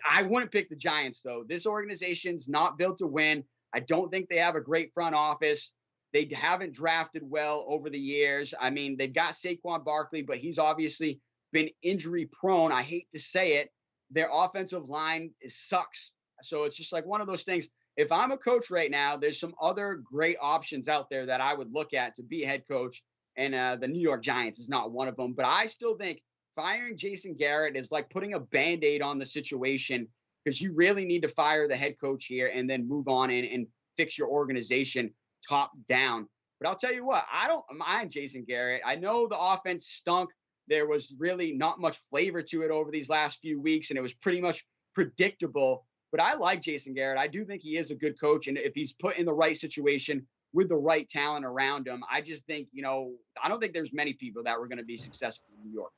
Speaker 3: I wouldn't pick the Giants, though. This organization's not built to win. I don't think they have a great front office. They haven't drafted well over the years. I mean, they've got Saquon Barkley, but he's obviously been injury prone. I hate to say it. Their offensive line sucks. So it's just like one of those things. If I'm a coach right now, there's some other great options out there that I would look at to be a head coach. And the New York Giants is not one of them. But I still think firing Jason Garrett is like putting a Band-Aid on the situation, because you really need to fire the head coach here and then move on and fix your organization top down. But I'll tell you what, I don't mind Jason Garrett. I know the offense stunk. There was really not much flavor to it over these last few weeks, and it was pretty much predictable. But I like Jason Garrett. I do think he is a good coach. And if he's put in the right situation with the right talent around him, I just think, you know, I don't think there's many people that were going to be successful in New York.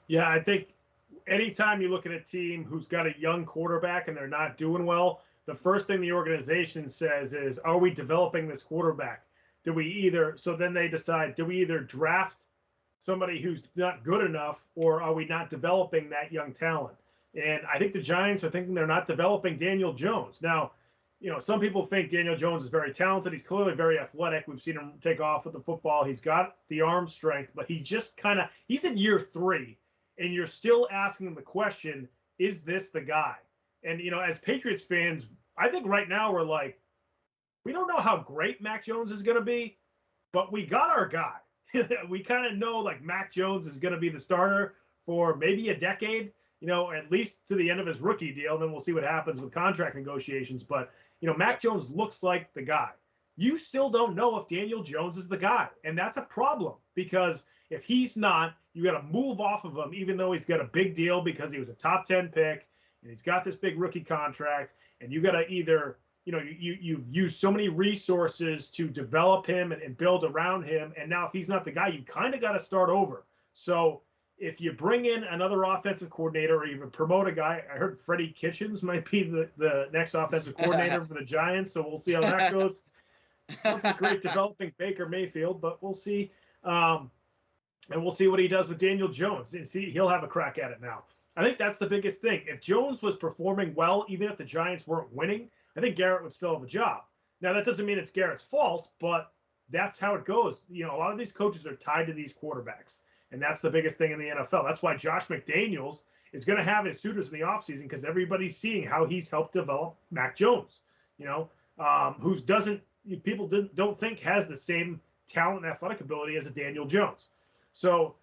Speaker 2: Yeah, I think anytime you look at a team who's got a young quarterback and they're not doing well, the first thing the organization says is, are we developing this quarterback? So then they decide, do we either draft somebody who's not good enough, or are we not developing that young talent? And I think the Giants are thinking they're not developing Daniel Jones. Now, you know, some people think Daniel Jones is very talented. He's clearly very athletic. We've seen him take off with the football. He's got the arm strength, but he just he's in year 3, and you're still asking the question, is this the guy? And, you know, as Patriots fans, I think right now we're like, we don't know how great Mac Jones is going to be, but we got our guy. We kind of know, like, Mac Jones is going to be the starter for maybe a decade, you know, at least to the end of his rookie deal. Then we'll see what happens with contract negotiations. But, you know, Mac Jones looks like the guy. You still don't know if Daniel Jones is the guy. And that's a problem, because if he's not, you got to move off of him, even though he's got a big deal because he was a top 10 pick and he's got this big rookie contract. And you got to either, you know, you've used so many resources to develop him and build around him. And now if he's not the guy, you kind of got to start over. So if you bring in another offensive coordinator or even promote a guy, I heard Freddie Kitchens might be the next offensive coordinator for the Giants. So we'll see how that goes. This is great developing Baker Mayfield, but we'll see. And we'll see what he does with Daniel Jones. And see, he'll have a crack at it now. I think that's the biggest thing. If Jones was performing well, even if the Giants weren't winning, I think Garrett would still have a job. Now, that doesn't mean it's Garrett's fault, but that's how it goes. You know, a lot of these coaches are tied to these quarterbacks, and that's the biggest thing in the NFL. That's why Josh McDaniels is going to have his suitors in the offseason, because everybody's seeing how he's helped develop Mac Jones, you know, who doesn't people don't think has the same talent and athletic ability as a Daniel Jones. So,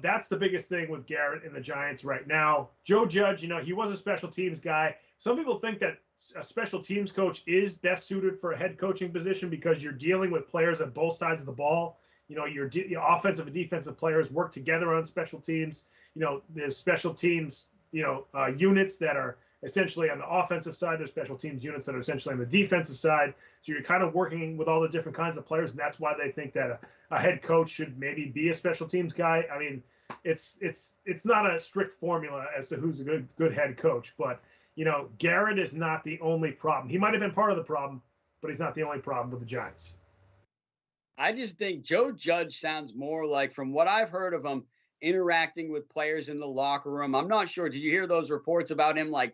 Speaker 2: that's the biggest thing with Garrett and the Giants right now. Joe Judge, he was a special teams guy. Some people think that a special teams coach is best suited for a head coaching position because you're dealing with players on both sides of the ball. Your offensive and defensive players work together on special teams. There's special teams, units that are essentially on the offensive side. There's special teams units that are essentially on the defensive side. So you're kind of working with all the different kinds of players, and that's why they think that a head coach should maybe be a special teams guy. I mean, it's not a strict formula as to who's a good head coach, but Garrett is not the only problem. He might have been part of the problem, but he's not the only problem with the Giants.
Speaker 3: I just think Joe Judge sounds more like, from what I've heard of him, interacting with players in the locker room. I'm not sure. Did you hear those reports about him, like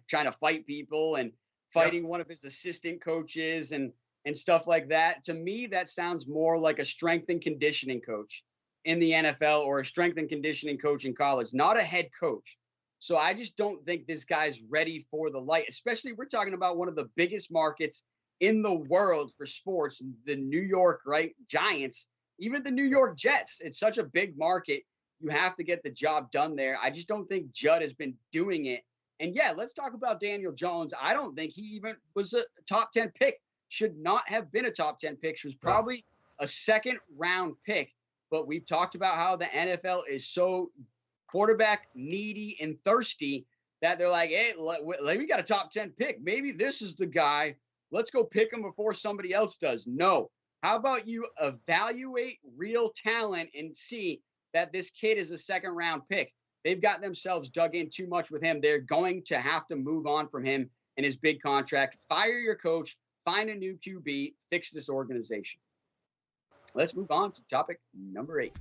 Speaker 3: trying to fight people and fighting one of his assistant coaches and stuff like that? To me, that sounds more like a strength and conditioning coach in the NFL or a strength and conditioning coach in college, not a head coach. So I just don't think this guy's ready for the light, especially we're talking about one of the biggest markets in the world for sports, the New York, Giants, even the New York Jets. It's such a big market. You have to get the job done there. I just don't think Judd has been doing it. And yeah, let's talk about Daniel Jones. I don't think he even was a top 10 pick. Should not have been a top 10 pick. She was probably a second round pick. But we've talked about how the NFL is so quarterback needy and thirsty that they're like, hey, we got a top 10 pick. Maybe this is the guy. Let's go pick him before somebody else does. No. How about you evaluate real talent and see that this kid is a second round pick? They've got themselves dug in too much with him. They're going to have to move on from him and his big contract. Fire your coach, find a new QB, fix this organization. Let's move on to topic number 8.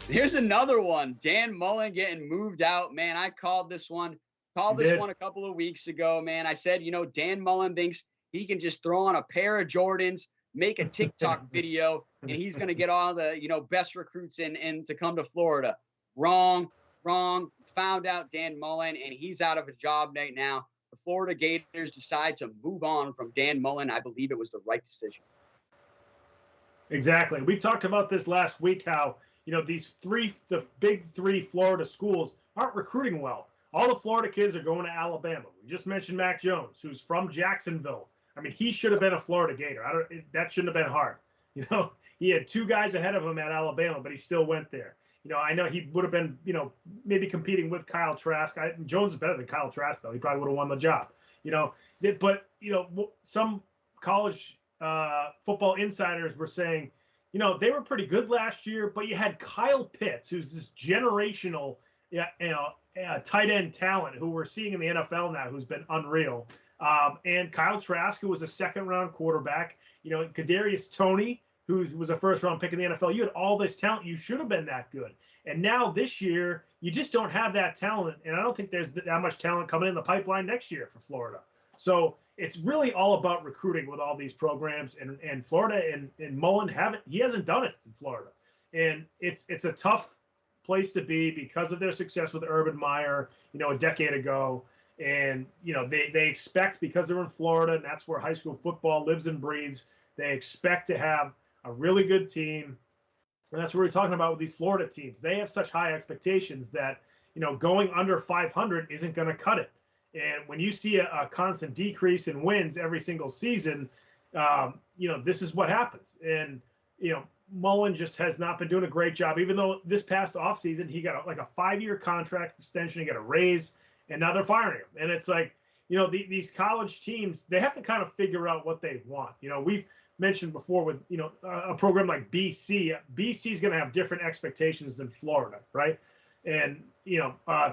Speaker 3: Here's another one. Dan Mullen getting moved out. Man, I called this one. One a couple of weeks ago, man. I said, Dan Mullen thinks he can just throw on a pair of Jordans, make a TikTok video, and he's going to get all the, best recruits in to come to Florida. Wrong. Found out Dan Mullen, and he's out of a job right now. The Florida Gators decide to move on from Dan Mullen. I believe it was the right decision.
Speaker 2: Exactly. We talked about this last week, how, the big 3 Florida schools aren't recruiting well. All the Florida kids are going to Alabama. We just mentioned Mac Jones, who's from Jacksonville. I mean, he should have been a Florida Gator. That shouldn't have been hard. He had 2 guys ahead of him at Alabama, but he still went there. I know he would have been, maybe competing with Kyle Trask. Jones is better than Kyle Trask, though. He probably would have won the job. But some college football insiders were saying, they were pretty good last year, but you had Kyle Pitts, who's this generational, tight end talent who we're seeing in the NFL now, who's been unreal. And Kyle Trask, who was a second-round quarterback. Kadarius Toney, who was a first-round pick in the NFL. You had all this talent. You should have been that good. And now this year, you just don't have that talent. And I don't think there's that much talent coming in the pipeline next year for Florida. So it's really all about recruiting with all these programs. And Florida and Mullen hasn't done it in Florida. And it's a tough place to be because of their success with Urban Meyer, a decade ago. And, they expect, because they're in Florida and that's where high school football lives and breathes, they expect to have a really good team. And that's what we're talking about with these Florida teams. They have such high expectations that, going under 500 isn't going to cut it. And when you see a constant decrease in wins every single season, this is what happens. And, Mullen just has not been doing a great job, even though this past offseason he got a 5-year contract extension, he got a raise, and now they're firing him. And it's like, these college teams, they have to kind of figure out what they want. We've mentioned before with, a program like BC. BC is going to have different expectations than Florida, right? And,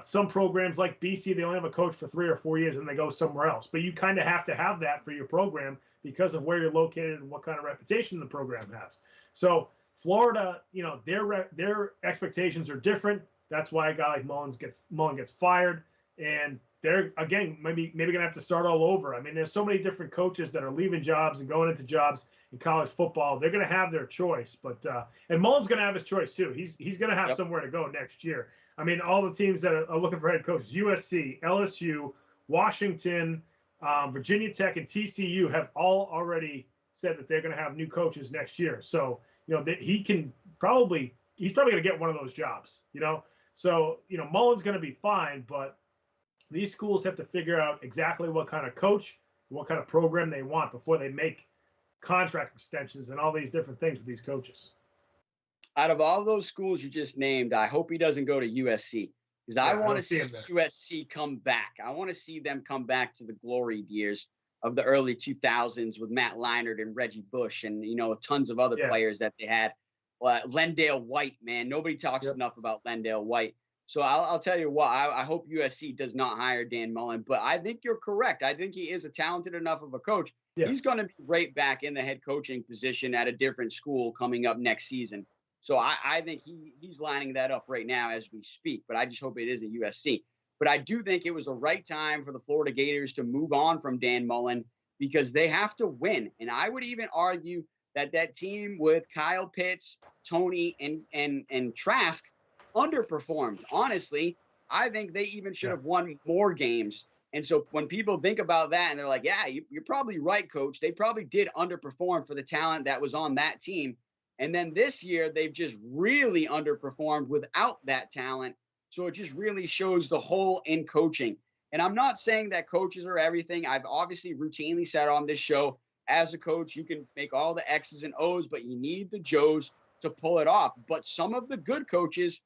Speaker 2: some programs like BC, they only have a coach for 3 or 4 years and they go somewhere else. But you kind of have to have that for your program because of where you're located and what kind of reputation the program has. So Florida, their expectations are different. That's why a guy like Mullen gets fired. And they're, again, maybe going to have to start all over. I mean, there's so many different coaches that are leaving jobs and going into jobs in college football. They're going to have their choice. But and Mullen's going to have his choice, too. He's going to have somewhere to go next year. I mean, all the teams that are looking for head coaches, USC, LSU, Washington, Virginia Tech and TCU have all already said that they're going to have new coaches next year. So, he's probably going to get one of those jobs, So, Mullen's going to be fine, but these schools have to figure out exactly what kind of coach, what kind of program they want before they make contract extensions and all these different things with these coaches.
Speaker 3: Out of all those schools you just named, I hope he doesn't go to USC, because I want to see USC come back. I want to see them come back to the glory years of the early 2000s with Matt Leinart and Reggie Bush and, tons of other players that they had. Lendale White, man. Nobody talks enough about Lendale White. So I'll tell you what, I hope USC does not hire Dan Mullen, but I think you're correct. I think he is a talented enough of a coach. Yeah. He's going to be right back in the head coaching position at a different school coming up next season. So I think he's lining that up right now as we speak, but I just hope it is at USC. But I do think it was the right time for the Florida Gators to move on from Dan Mullen because they have to win. And I would even argue that team with Kyle Pitts, Tony, and Trask underperformed. Honestly, I think they even should have won more games. And so when people think about that and they're like, yeah, you're probably right, coach. They probably did underperform for the talent that was on that team. And then this year, they've just really underperformed without that talent. So it just really shows the hole in coaching. And I'm not saying that coaches are everything. I've obviously routinely said on this show, as a coach, you can make all the X's and O's, but you need the Joes to pull it off. But some of the good coaches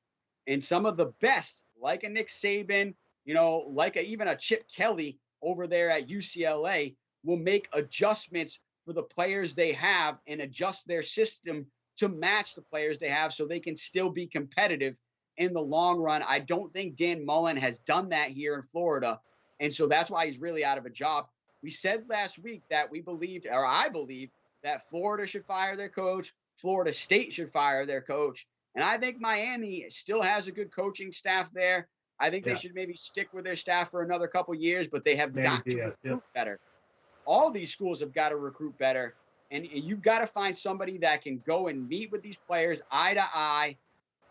Speaker 3: and some of the best, like a Nick Saban, like even a Chip Kelly over there at UCLA, will make adjustments for the players they have and adjust their system to match the players they have so they can still be competitive in the long run. I don't think Dan Mullen has done that here in Florida, and so that's why he's really out of a job. We said last week that I believe that Florida should fire their coach, Florida State should fire their coach, and I think Miami still has a good coaching staff there. I think they should maybe stick with their staff for another couple years, but they have got to recruit better. All these schools have got to recruit better. And you've got to find somebody that can go and meet with these players eye to eye,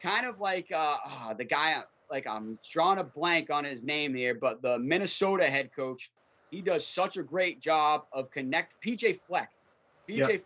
Speaker 3: kind of like the guy, like I'm drawing a blank on his name here, but the Minnesota head coach, he does such a great job of PJ Fleck.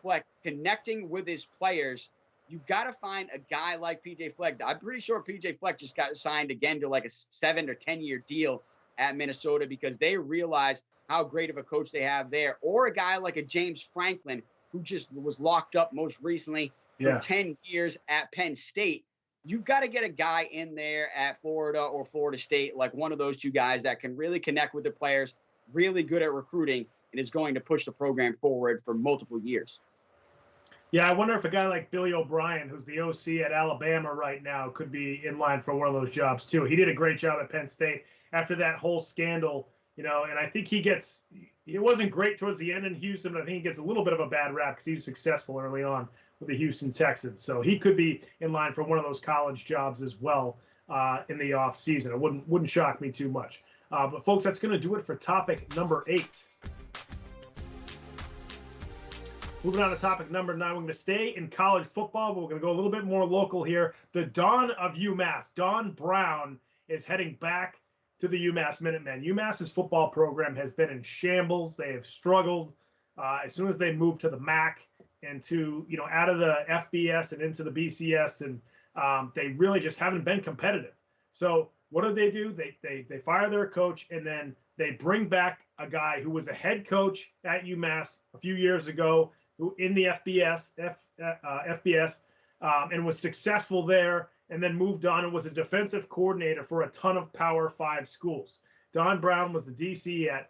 Speaker 3: Fleck connecting with his players. You've got to find a guy like PJ Fleck. I'm pretty sure PJ Fleck just got signed again to like a 7 or 10 year deal at Minnesota because they realize how great of a coach they have there. Or a guy like a James Franklin, who just was locked up most recently for 10 years at Penn State. You've got to get a guy in there at Florida or Florida State, like one of those two guys that can really connect with the players, really good at recruiting, and is going to push the program forward for multiple years.
Speaker 2: Yeah, I wonder if a guy like Billy O'Brien, who's the OC at Alabama right now, could be in line for one of those jobs too. He did a great job at Penn State after that whole scandal, and I think it wasn't great towards the end in Houston, but I think he gets a little bit of a bad rap because he was successful early on with the Houston Texans. So he could be in line for one of those college jobs as well in the off season. It wouldn't shock me too much. But folks, that's going to do it for topic number 8. Moving on to topic number 9, we're going to stay in college football, but we're going to go a little bit more local here. The Don of UMass, Don Brown, is heading back to the UMass Minutemen. UMass's football program has been in shambles. They have struggled as soon as they moved to the MAC and to, out of the FBS and into the BCS, and they really just haven't been competitive. So what do? They fire their coach, and then they bring back a guy who was a head coach at UMass a few years ago, who in the FBS, and was successful there, and then moved on and was a defensive coordinator for a ton of Power 5 schools. Don Brown was the DC at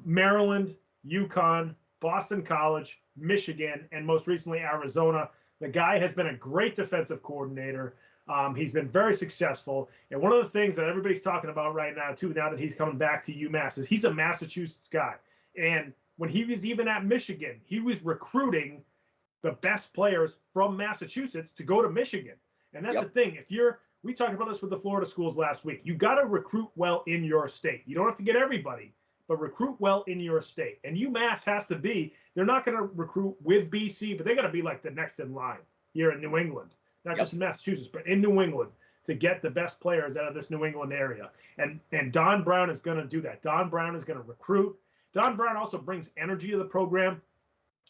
Speaker 2: Maryland, UConn, Boston College, Michigan, and most recently Arizona. The guy has been a great defensive coordinator. He's been very successful. And one of the things that everybody's talking about right now, too, now that he's coming back to UMass, is he's a Massachusetts guy. And when he was even at Michigan, he was recruiting the best players from Massachusetts to go to Michigan. And that's the thing. We talked about this with the Florida schools last week. You got to recruit well in your state. You don't have to get everybody, but recruit well in your state. And UMass has to be, they're not going to recruit with BC, but they got to be like the next in line here in New England, not just in Massachusetts, but in New England to get the best players out of this New England area. And Don Brown is going to do that. Don Brown is going to recruit. Don Brown also brings energy to the program.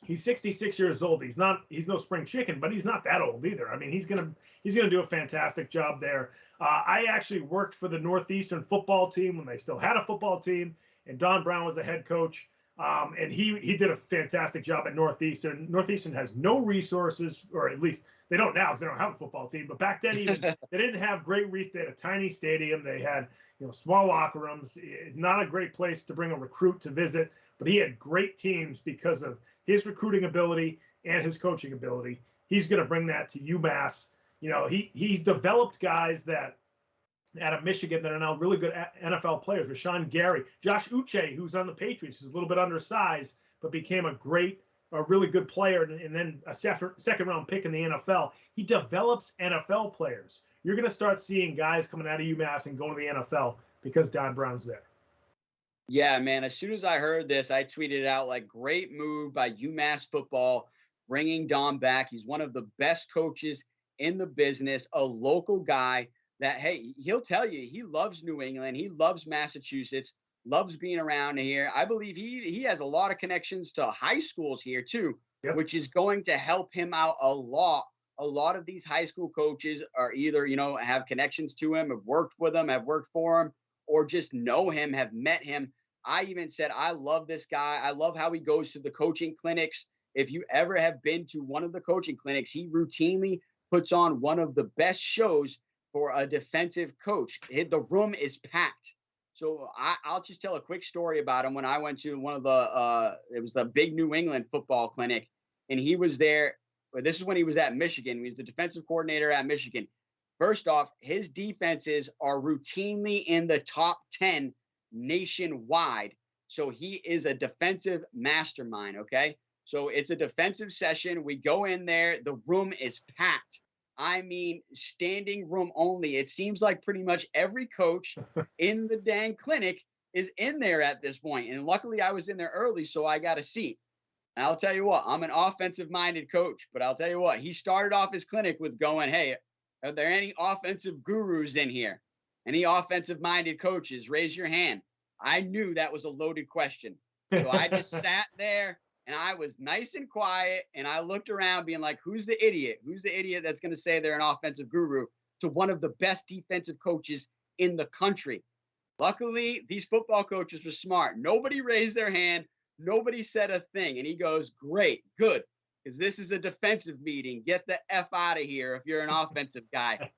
Speaker 2: He's 66 years old. He's no spring chicken, but he's not that old either. I mean, he's gonna do a fantastic job there. I actually worked for the Northeastern football team when they still had a football team, and Don Brown was a head coach. And he did a fantastic job at Northeastern. Northeastern has no resources, or at least they don't now because they don't have a football team. But back then, even they didn't have great reach. They had a tiny stadium. They had small locker rooms. Not a great place to bring a recruit to visit. But he had great teams because of his recruiting ability and his coaching ability. He's going to bring that to UMass. He's developed guys that out of Michigan that are now really good NFL players. Rashawn Gary, Josh Uche, who's on the Patriots, who's a little bit undersized, but became a really good player, and then a second-round pick in the NFL. He develops NFL players. You're going to start seeing guys coming out of UMass and going to the NFL because Don Brown's there.
Speaker 3: Yeah, man. As soon as I heard this, I tweeted out, like, great move by UMass football, bringing Don back. He's one of the best coaches in the business, a local guy that, hey, he'll tell you he loves New England. He loves Massachusetts, loves being around here. I believe he has a lot of connections to high schools here too,
Speaker 2: yep,
Speaker 3: which is going to help him out a lot. A lot of these high school coaches are either, have connections to him, have worked with him, have worked for him, or just know him, have met him. I even said, I love this guy. I love how he goes to the coaching clinics. If you ever have been to one of the coaching clinics, he routinely puts on one of the best shows for a defensive coach. The room is packed. So I'll just tell a quick story about him. When I went to one of it was the big New England football clinic, and he was there. This is when he was at Michigan. He was the defensive coordinator at Michigan. First off, his defenses are routinely in the top 10 nationwide. So he is a defensive mastermind, okay? So it's a defensive session. We go in there. The room is packed. I mean, standing room only. It seems like pretty much every coach in the dang clinic is in there at this point. And luckily I was in there early, so I got a seat. And I'll tell you what, I'm an offensive-minded coach, but I'll tell you what, he started off his clinic with going, hey, are there any offensive gurus in here? Any offensive-minded coaches? Raise your hand. I knew that was a loaded question. So I just sat there. And I was nice and quiet, and I looked around being like, who's the idiot? Who's the idiot that's going to say they're an offensive guru to one of the best defensive coaches in the country? Luckily, these football coaches were smart. Nobody raised their hand. Nobody said a thing. And he goes, great, good, because this is a defensive meeting. Get the F out of here if you're an offensive guy.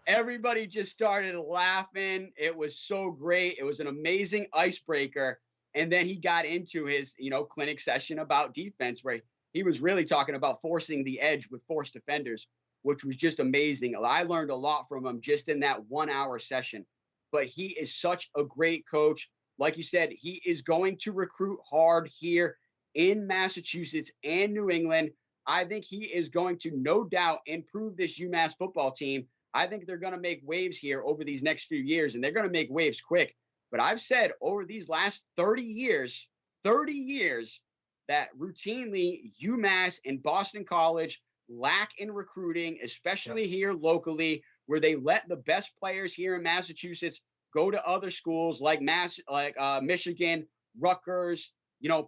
Speaker 3: Everybody just started laughing. It was so great. It was an amazing icebreaker. And then he got into his, clinic session about defense, where he was really talking about forcing the edge with forced defenders, which was just amazing. I learned a lot from him just in that 1 hour session. But he is such a great coach. Like you said, he is going to recruit hard here in Massachusetts and New England. I think he is going to, no doubt, improve this UMass football team. I think they're going to make waves here over these next few years, and they're going to make waves quick. But I've said over these last 30 years, that routinely UMass and Boston College lack in recruiting, especially here locally, where they let the best players here in Massachusetts go to other schools like Michigan, Rutgers,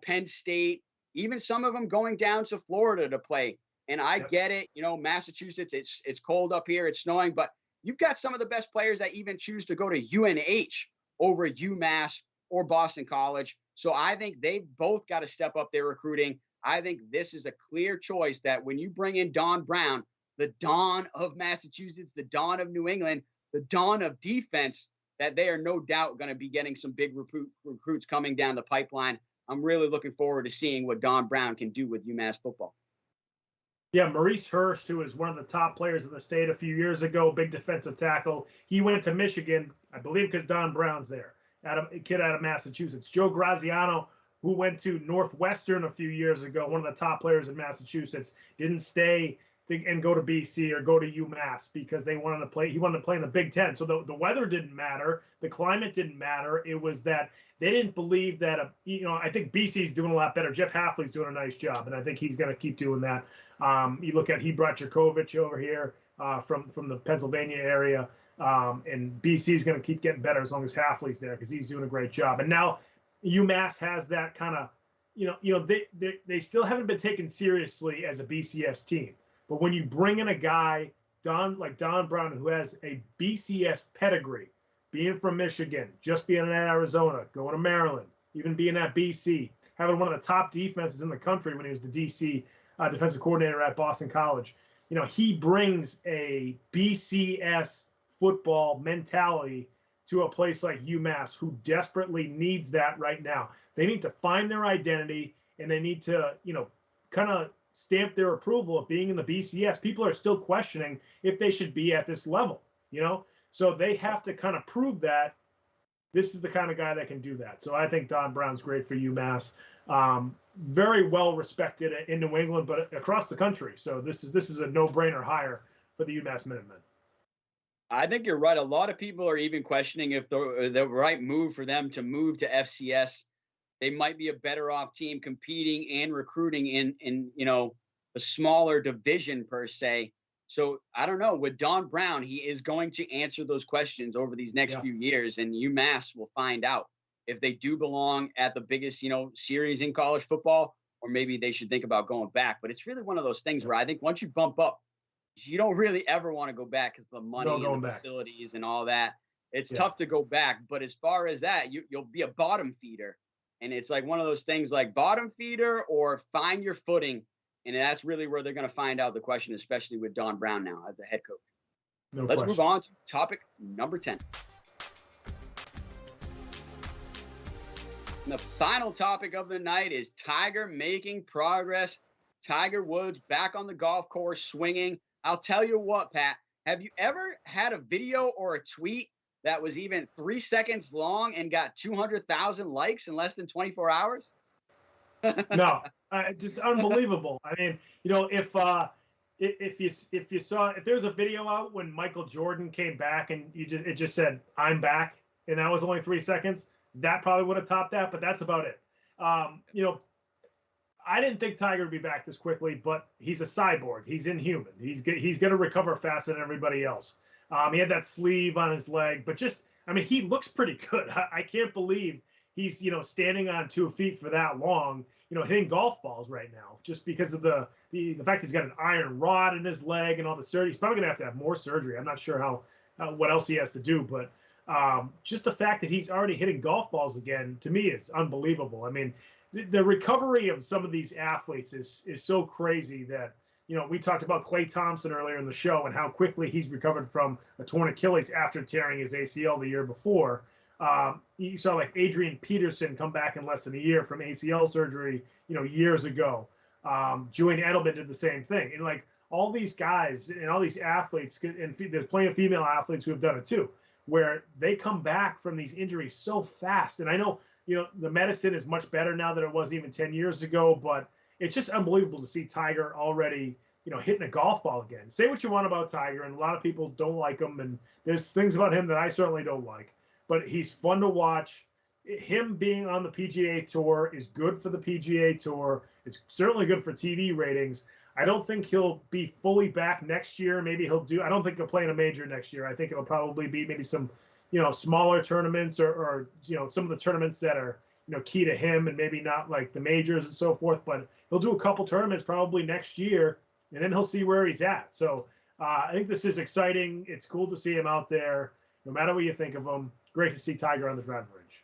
Speaker 3: Penn State, even some of them going down to Florida to play. And I get it, Massachusetts, it's cold up here, it's snowing, but you've got some of the best players that even choose to go to UNH over UMass or Boston College. So I think they've both got to step up their recruiting. I think this is a clear choice that when you bring in Don Brown, the Don of Massachusetts, the Don of New England, the Don of defense, that they are no doubt going to be getting some big recruits coming down the pipeline. I'm really looking forward to seeing what Don Brown can do with UMass football.
Speaker 2: Yeah, Maurice Hurst, who is one of the top players in the state a few years ago, big defensive tackle. He went to Michigan, I believe, because Don Brown's there, a kid out of Massachusetts. Joe Graziano, who went to Northwestern a few years ago, one of the top players in Massachusetts, didn't stay and go to BC or go to UMass because he wanted to play in the Big Ten. So the weather didn't matter. The climate didn't matter. It was that they didn't believe that, I think BC's doing a lot better. Jeff Hafley's doing a nice job, and I think he's going to keep doing that. You look at, he brought Jurkovich over here from the Pennsylvania area, and BC's going to keep getting better as long as Hafley's there because he's doing a great job. And now UMass has that kind of, they still haven't been taken seriously as a BCS team. But when you bring in a guy, Don Brown, who has a BCS pedigree, being from Michigan, just being at Arizona, going to Maryland, even being at BC, having one of the top defenses in the country when he was the DC defensive coordinator at Boston College. He brings a BCS football mentality to a place like UMass, who desperately needs that right now. They need to find their identity, and they need to, kind of stamp their approval of being in the BCS. People are still questioning if they should be at this level, So they have to kind of prove that this is the kind of guy that can do that. So I think Don Brown's great for UMass. Very well respected in New England, but across the country. So this is a no-brainer hire for the UMass Minutemen.
Speaker 3: I think you're right. A lot of people are even questioning if the right move for them to move to FCS. They might be a better off team competing and recruiting in a smaller division per se. So I don't know. With Don Brown, he is going to answer those questions over these next few years, and UMass will find out if they do belong at the biggest, series in college football, or maybe they should think about going back. But it's really one of those things where I think once you bump up, you don't really ever want to go back because the money and the facilities and all that. It's tough to go back. But as far as that, you'll be a bottom feeder. And it's like one of those things like bottom feeder or find your footing. And that's really where they're going to find out the question, especially with Don Brown now as the head coach. Let's move on to topic number 10. And the final topic of the night is Tiger making progress. Tiger Woods back on the golf course swinging. I'll tell you what, Pat, have you ever had a video or a tweet that was even 3 seconds long and got 200,000 likes in less than 24 hours?
Speaker 2: No, just unbelievable. I mean, if there's a video out when Michael Jordan came back and it just said, "I'm back," and that was only 3 seconds, that probably would have topped that, but that's about it. I didn't think Tiger would be back this quickly, but he's a cyborg. He's inhuman. He's going to recover faster than everybody else. He had that sleeve on his leg, but he looks pretty good. I can't believe he's, standing on 2 feet for that long, hitting golf balls right now, just because of the fact he's got an iron rod in his leg and all the surgery. He's probably going to have more surgery. I'm not sure how what else he has to do, but just the fact that he's already hitting golf balls again, to me, is unbelievable. I mean, the recovery of some of these athletes is so crazy that, we talked about Klay Thompson earlier in the show and how quickly he's recovered from a torn Achilles after tearing his ACL the year before. You saw like Adrian Peterson come back in less than a year from ACL surgery, years ago. Julian Edelman did the same thing. And like all these guys and all these athletes, and there's plenty of female athletes who have done it too, where they come back from these injuries so fast. And I know, the medicine is much better now than it was even 10 years ago, but it's just unbelievable to see Tiger already, hitting a golf ball again. Say what you want about Tiger, and a lot of people don't like him, and there's things about him that I certainly don't like, but he's fun to watch. Him being on the PGA Tour is good for the PGA Tour. It's certainly good for TV ratings. I don't think he'll be fully back next year. Maybe I don't think he'll play in a major next year. I think it'll probably be maybe some, smaller tournaments or some of the tournaments that are, key to him, and maybe not like the majors and so forth, but he'll do a couple tournaments probably next year, and then he'll see where he's at. So I think this is exciting. It's cool to see him out there, no matter what you think of him. Great to see Tiger on the driving range.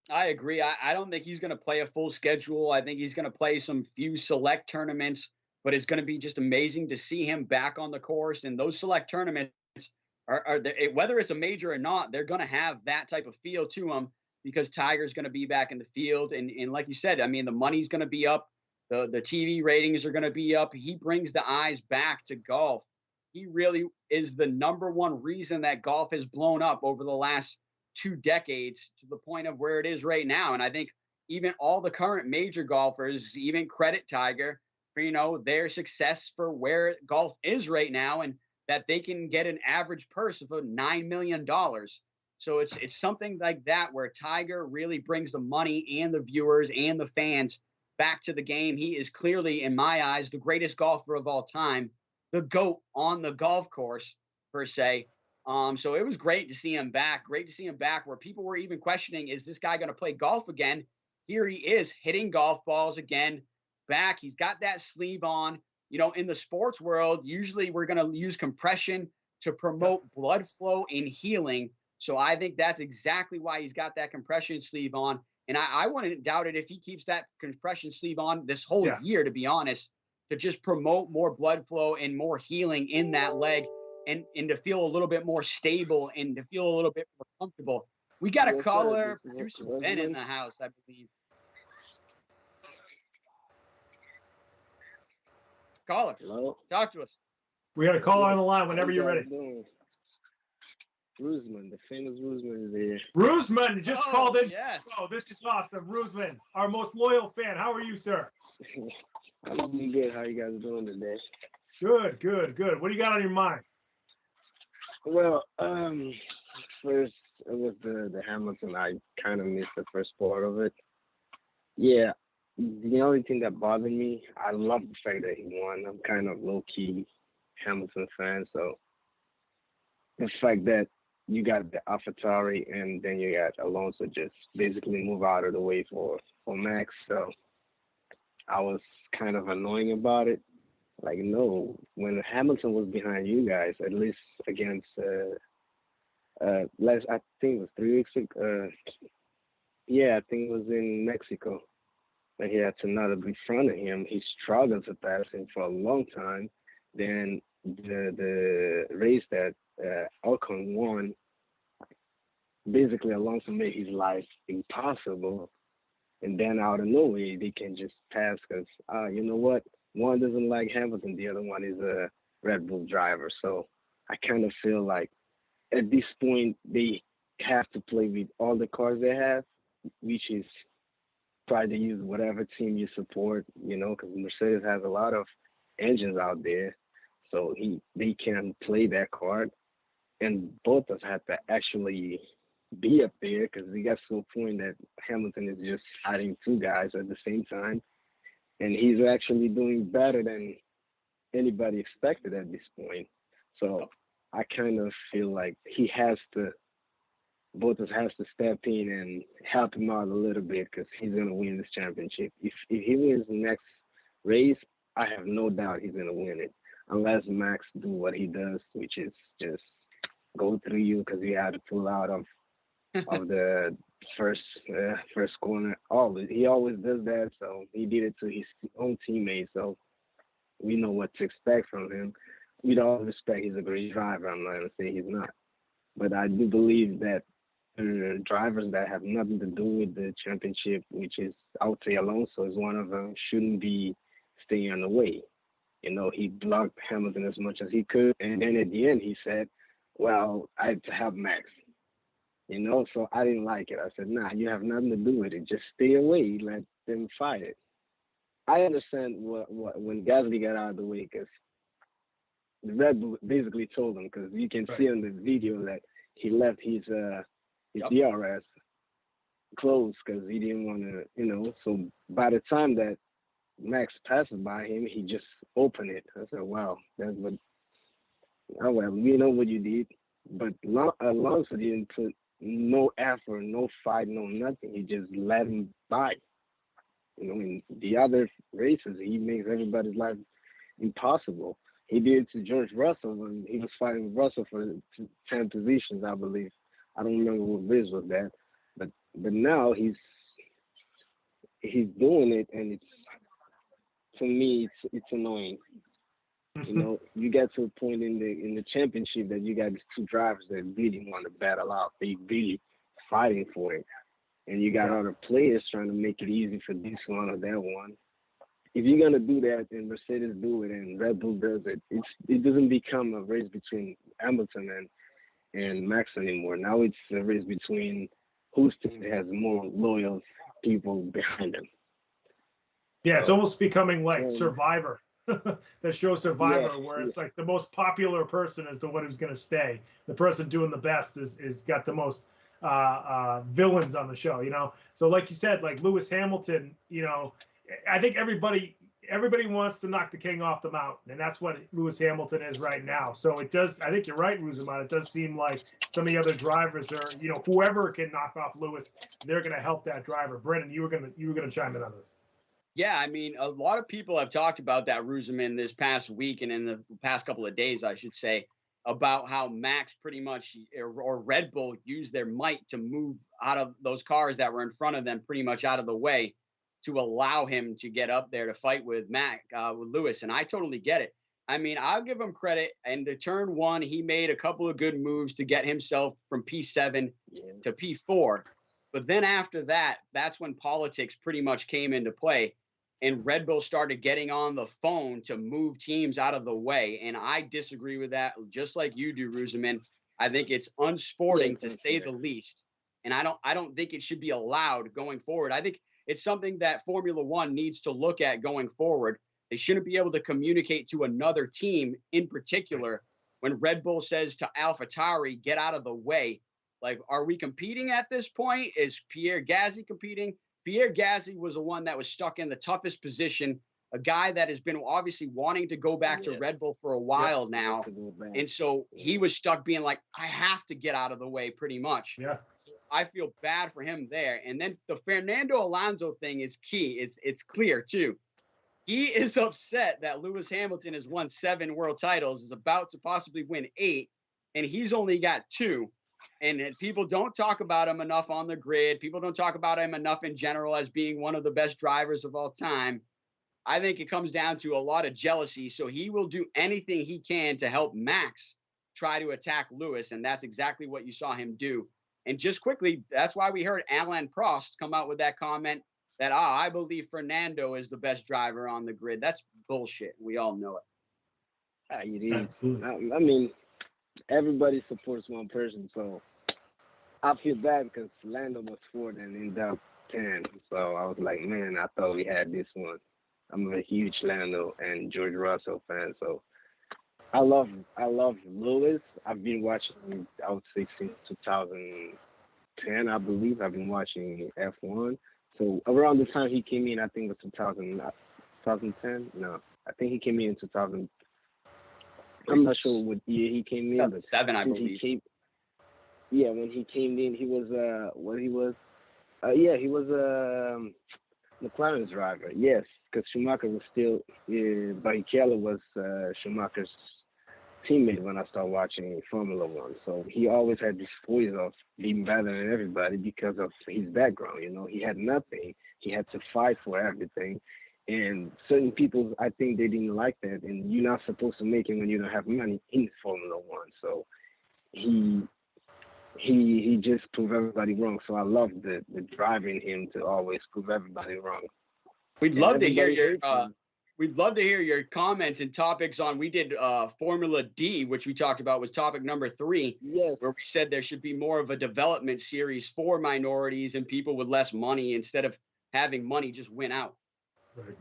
Speaker 3: I agree. I don't think he's going to play a full schedule. I think he's going to play some few select tournaments, but it's going to be just amazing to see him back on the course. And those select tournaments are whether it's a major or not, they're going to have that type of feel to them because Tiger's going to be back in the field. And like you said, I mean, the money's going to be up. The TV ratings are going to be up. He brings the eyes back to golf. He really is the number one reason that golf has blown up over the last 2 decades to the point of where it is right now. And I think even all the current major golfers even credit Tiger for, their success for where golf is right now, and that they can get an average purse of $9 million. So it's something like that where Tiger really brings the money and the viewers and the fans back to the game. He is clearly, in my eyes, the greatest golfer of all time, the GOAT on the golf course, per se. So it was great to see him back. Great to see him back where people were even questioning, is this guy going to play golf again? Here he is hitting golf balls again, back. He's got that sleeve on. You know, in the sports world, usually we're going to use compression to promote blood flow and healing. So I think that's exactly why he's got that compression sleeve on. And I wouldn't doubt it if he keeps that compression sleeve on this whole year, to be honest, to just promote more blood flow and more healing in that leg. And to feel a little bit more stable and to feel a little bit more comfortable. We got a caller, producer Ben in the house, I believe. Caller,
Speaker 4: hello?
Speaker 3: Talk to us.
Speaker 2: We got a caller on the line whenever you're ready.
Speaker 4: Rusman, the famous Rusman is here.
Speaker 2: Rusman just called in.
Speaker 3: Yes.
Speaker 2: Oh, this is awesome. Rusman, our most loyal fan. How are you, sir?
Speaker 4: I'm doing good. How you guys doing today?
Speaker 2: Good, good, good. What do you got on your mind?
Speaker 4: Well, first it was the Hamilton. I kind of missed the first part of it. Yeah, the only thing that bothered me, I love the fact that he won. I'm kind of low-key Hamilton fan, so the fact that you got the AlphaTauri and then you got Alonso just basically move out of the way for Max, so I was kind of annoying about it. Like, no, when Hamilton was behind you guys, at least against last, I think it was 3 weeks ago. Yeah, I think it was in Mexico. And he had Tsunoda in front of him. He struggled to pass him for a long time. Then the race that Ocon won, basically Alonso made his life impossible. And then out of nowhere, they can just pass because, you know what? One doesn't like Hamilton, the other one is a Red Bull driver. So I kind of feel like at this point, they have to play with all the cars they have, which is try to use whatever team you support, you know, because Mercedes has a lot of engines out there. So they can play that card. And both of us have to actually be up there because we got to a point that Hamilton is just hiding two guys at the same time. And he's actually doing better than anybody expected at this point. So I kind of feel like both of us has to step in and help him out a little bit because he's going to win this championship. If he wins the next race, I have no doubt he's going to win it. Unless Max do what he does, which is just go through you because he had to pull out of the first corner. He always does that, so he did it to his own teammates. So we know what to expect from him. With all respect, he's a great driver. I'm not gonna say he's not, but I do believe that drivers that have nothing to do with the championship, which is I would say Alonso is one of them, shouldn't be staying on the way. You know, he blocked Hamilton as much as he could, and then at the end he said, "Well, I have to have Max." You know, so I didn't like it. I said, nah, you have nothing to do with it. Just stay away. Let them fight it. I understand what when Gasly got out of the way because the Red Bull basically told him because you can see on the video that he left his DRS closed because he didn't want to, you know. So by the time that Max passes by him, he just opened it. I said, wow, that's what. Oh, well, we know what you did. But Alonso didn't put no effort, no fight, no nothing. He just let him by. You know, in the other races, he makes everybody's life impossible. He did it to George Russell when he was fighting with Russell for 10 positions, I believe. I don't remember what race was that. But now he's doing it, and it's, to me, it's annoying. You know, you get to a point in the championship that you got these two drivers that really want to battle out. They really fighting for it. And you got other players trying to make it easy for this one or that one. If you're going to do that and Mercedes do it and Red Bull does it, it doesn't become a race between Hamilton and Max anymore. Now it's a race between whose team has more loyal people behind them.
Speaker 2: Yeah, it's almost becoming like Survivor. That show Survivor, where it's like the most popular person is the one who's going to stay. The person doing the best is got the most villains on the show, you know. So like you said, like Lewis Hamilton, you know, I think everybody everybody wants to knock the king off the mountain, and that's what Lewis Hamilton is right now. So it does. I think you're right, Ruzaman. It does seem like some of the other drivers are, whoever can knock off Lewis, they're going to help that driver. Brendan, you were gonna chime in on this.
Speaker 3: Yeah, I mean, a lot of people have talked about that, Ruzaman, this past week and in the past couple of days, I should say, about how Max pretty much or Red Bull used their might to move out of those cars that were in front of them pretty much out of the way to allow him to get up there to fight with with Lewis. And I totally get it. I mean, I'll give him credit. And to turn one, he made a couple of good moves to get himself from P7 to P4. But then after that, that's when politics pretty much came into play. And Red Bull started getting on the phone to move teams out of the way. And I disagree with that, just like you do, Ruzaman. I think it's unsporting to say the least. And I don't think it should be allowed going forward. I think it's something that Formula One needs to look at going forward. They shouldn't be able to communicate to another team in particular when Red Bull says to AlphaTauri, get out of the way. Like, are we competing at this point? Is Pierre Gasly competing? Pierre Gasly was the one that was stuck in the toughest position, a guy that has been obviously wanting to go back to Red Bull for a while now. And so he was stuck being like, I have to get out of the way pretty much.
Speaker 2: Yeah.
Speaker 3: I feel bad for him there. And then the Fernando Alonso thing is key. It's clear too. He is upset that Lewis Hamilton has won 7 world titles, is about to possibly win 8, and he's only got 2. And people don't talk about him enough on the grid. People don't talk about him enough in general as being one of the best drivers of all time. I think it comes down to a lot of jealousy. So he will do anything he can to help Max try to attack Lewis. And that's exactly what you saw him do. And just quickly, that's why we heard Alain Prost come out with that comment that, I believe Fernando is the best driver on the grid. That's bullshit. We all know it.
Speaker 4: It is. I mean, everybody supports one person, so I feel bad because Lando was 4th and ended up 10. So I was like, man, I thought we had this one. I'm a huge Lando and George Russell fan, so I love Lewis. I've been watching, I would say, since 2010, I believe. I've been watching F1. So around the time he came in, I think it was 2010. No, I think he came in 2000. I'm not sure what year he came in. But
Speaker 3: 7, I believe.
Speaker 4: When he came in, he was he was McLaren's driver. Yes, because Schumacher was still, Barrichello was Schumacher's teammate when I started watching Formula One. So he always had this voice of being better than everybody because of his background. He had nothing. He had to fight for everything. And certain people, I think they didn't like that. And you're not supposed to make it when you don't have money in Formula One. So he just proved everybody wrong. So I love the drive in him to always prove everybody wrong.
Speaker 3: We'd love to hear your comments and topics on. We did Formula D, which we talked about, was topic number 3.
Speaker 4: Yes.
Speaker 3: Where we said there should be more of a development series for minorities and people with less money instead of having money just win out.
Speaker 2: Right.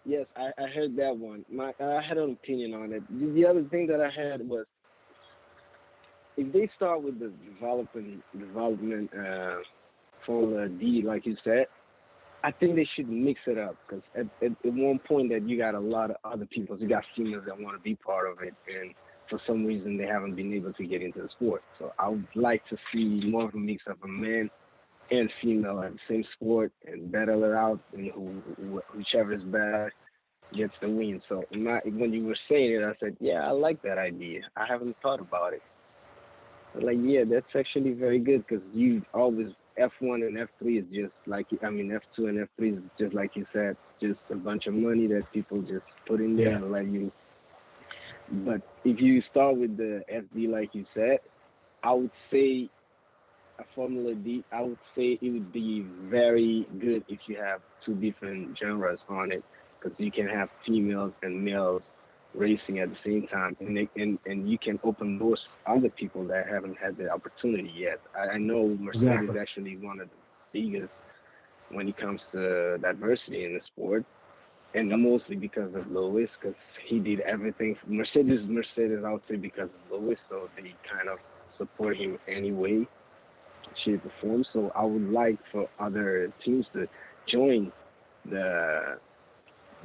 Speaker 4: Yes, I heard that one. I had an opinion on it. The other thing that I had was, if they start with the development Formula D, like you said, I think they should mix it up, because at one point that you got a lot of other people, you got females that want to be part of it, and for some reason they haven't been able to get into the sport. So I would like to see more of a mix of a man and female in the same sport and battle it out, and whichever is better gets the win. So when you were saying it, I said, yeah, I like that idea. I haven't thought about it. But yeah, that's actually very good, because you always, F1 and F3 is just like, F2 and F3 is just like you said, just a bunch of money that people just put in there and let you. But if you start with the FD, like you said, I would say a Formula D, I would say it would be very good if you have 2 different genres on it, because you can have females and males racing at the same time, and you can open doors for other people that haven't had the opportunity yet. I know Mercedes is actually one of the biggest when it comes to diversity in the sport, and mostly because of Lewis, because he did everything. Mercedes, I would say, because of Lewis, so they kind of support him anyway, shape or form. So I would like for other teams to join the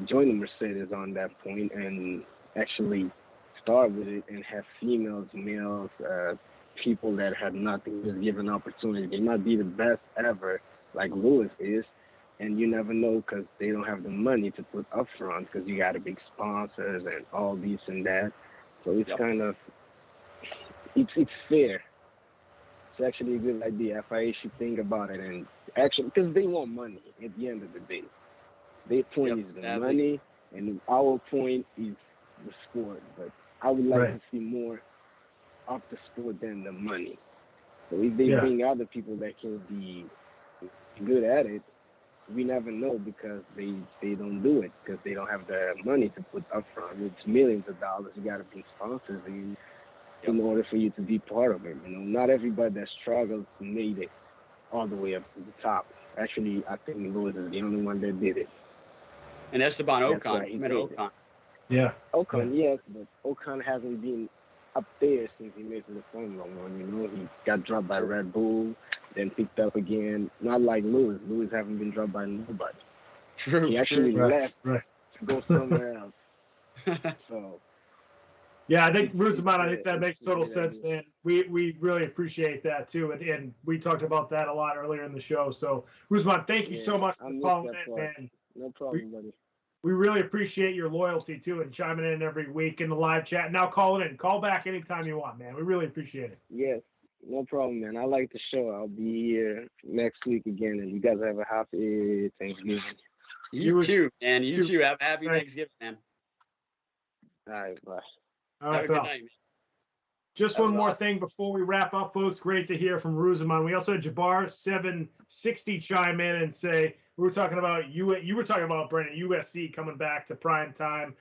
Speaker 4: join the Mercedes on that point and actually start with it and have females, males, people that had nothing, just given opportunity. They might be the best ever, like Lewis is, and you never know because they don't have the money to put up front because you got to big sponsors and all this and that. So it's kind of, it's fair. It's actually a good idea. FIA should think about it and actually, because they want money at the end of the day. Their point is the money, and our point is the sport. But I would like to see more of the sport than the money. So if they bring other people that can be good at it, we never know because they don't do it because they don't have the money to put up front. It's millions of dollars. You got to be sponsors in order for you to be part of it. You know, not everybody that struggles made it all the way up to the top. Actually, I think Lewis is the only one that did it.
Speaker 3: And Esteban Ocon. Ocon.
Speaker 2: Yeah.
Speaker 4: Ocon, yes, but Ocon hasn't been up there since he made it to the Formula One. You know, he got dropped by Red Bull, then picked up again. Not like Lewis. Lewis haven't been dropped by nobody.
Speaker 3: True.
Speaker 4: He actually left to go somewhere else. So.
Speaker 2: Yeah, I think Ruzaman, I think that makes total sense, man. We really appreciate that too, and we talked about that a lot earlier in the show. So, Ruzaman, thank you so much for calling in, man.
Speaker 4: No problem, buddy.
Speaker 2: We really appreciate your loyalty too and chiming in every week in the live chat. Now calling in. Call back anytime you want, man. We really appreciate it.
Speaker 4: Yes, no problem, man. I like the show. I'll be here next week again, and you guys have a happy Thanksgiving.
Speaker 3: You too, man. You too. Have a happy Thanksgiving, man.
Speaker 4: All right, bye.
Speaker 2: All right,
Speaker 3: have a good night, man.
Speaker 2: Just one more thing before we wrap up, folks. Great to hear from Ruzaman. We also had Jabbar760 chime in and say, we were talking about you were talking about, Brennan, USC coming back to prime time,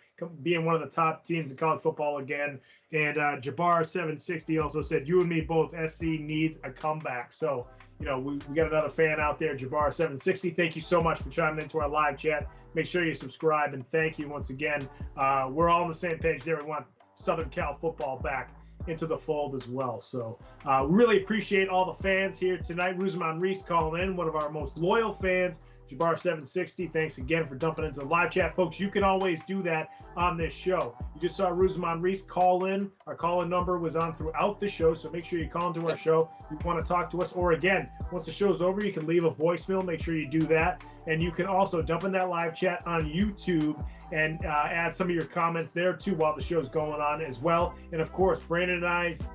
Speaker 2: being one of the top teams in college football again. And Jabbar760 also said, you and me both, SC needs a comeback. So, you know, we got another fan out there, Jabbar760. Thank you so much for chiming into our live chat. Make sure you subscribe, and thank you once again. We're all on the same page there. We want Southern Cal football back into the fold as well. So we really appreciate all the fans here tonight. Ruzaman Reese calling in, one of our most loyal fans. Jabbar760, thanks again for dumping into the live chat. Folks, you can always do that on this show. You just saw Ruzaman Reese call in. Our call-in number was on throughout the show, so make sure you call into our show if you want to talk to us. Or again, once the show's over, you can leave a voicemail. Make sure you do that. And you can also dump in that live chat on YouTube and add some of your comments there too while the show's going on as well. And of course, Brandon and I's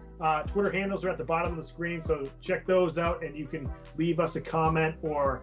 Speaker 2: Twitter handles are at the bottom of the screen, so check those out and you can leave us a comment or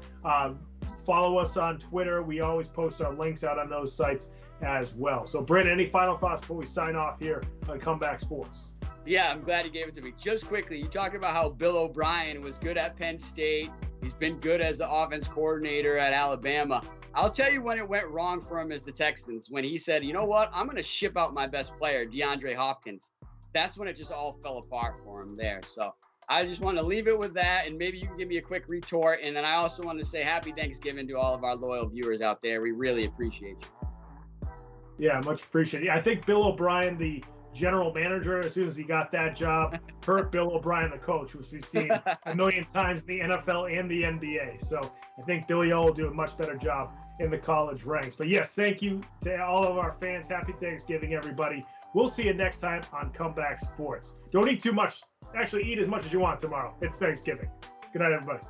Speaker 2: follow us on Twitter. We always post our links out on those sites as well. So Brandon, any final thoughts before we sign off here on Comeback Sports?
Speaker 3: Yeah, I'm glad you gave it to me. Just quickly, you talked about how Bill O'Brien was good at Penn State. He's been good as the offense coordinator at Alabama. I'll tell you when it went wrong for him as the Texans, when he said, you know what, I'm going to ship out my best player, DeAndre Hopkins. That's when it just all fell apart for him there. So I just want to leave it with that, and maybe you can give me a quick retort. And then I also want to say happy Thanksgiving to all of our loyal viewers out there. We really appreciate you.
Speaker 2: Yeah, much appreciated. I think Bill O'Brien, the general manager, as soon as he got that job, hurt Bill O'Brien, the coach, which we've seen a million times in the NFL and the NBA. So I think Billy O will do a much better job in the college ranks. But yes, thank you to all of our fans. Happy Thanksgiving, everybody. We'll see you next time on Comeback Sports. Don't eat too much. Actually, eat as much as you want tomorrow. It's Thanksgiving. Good night, everybody.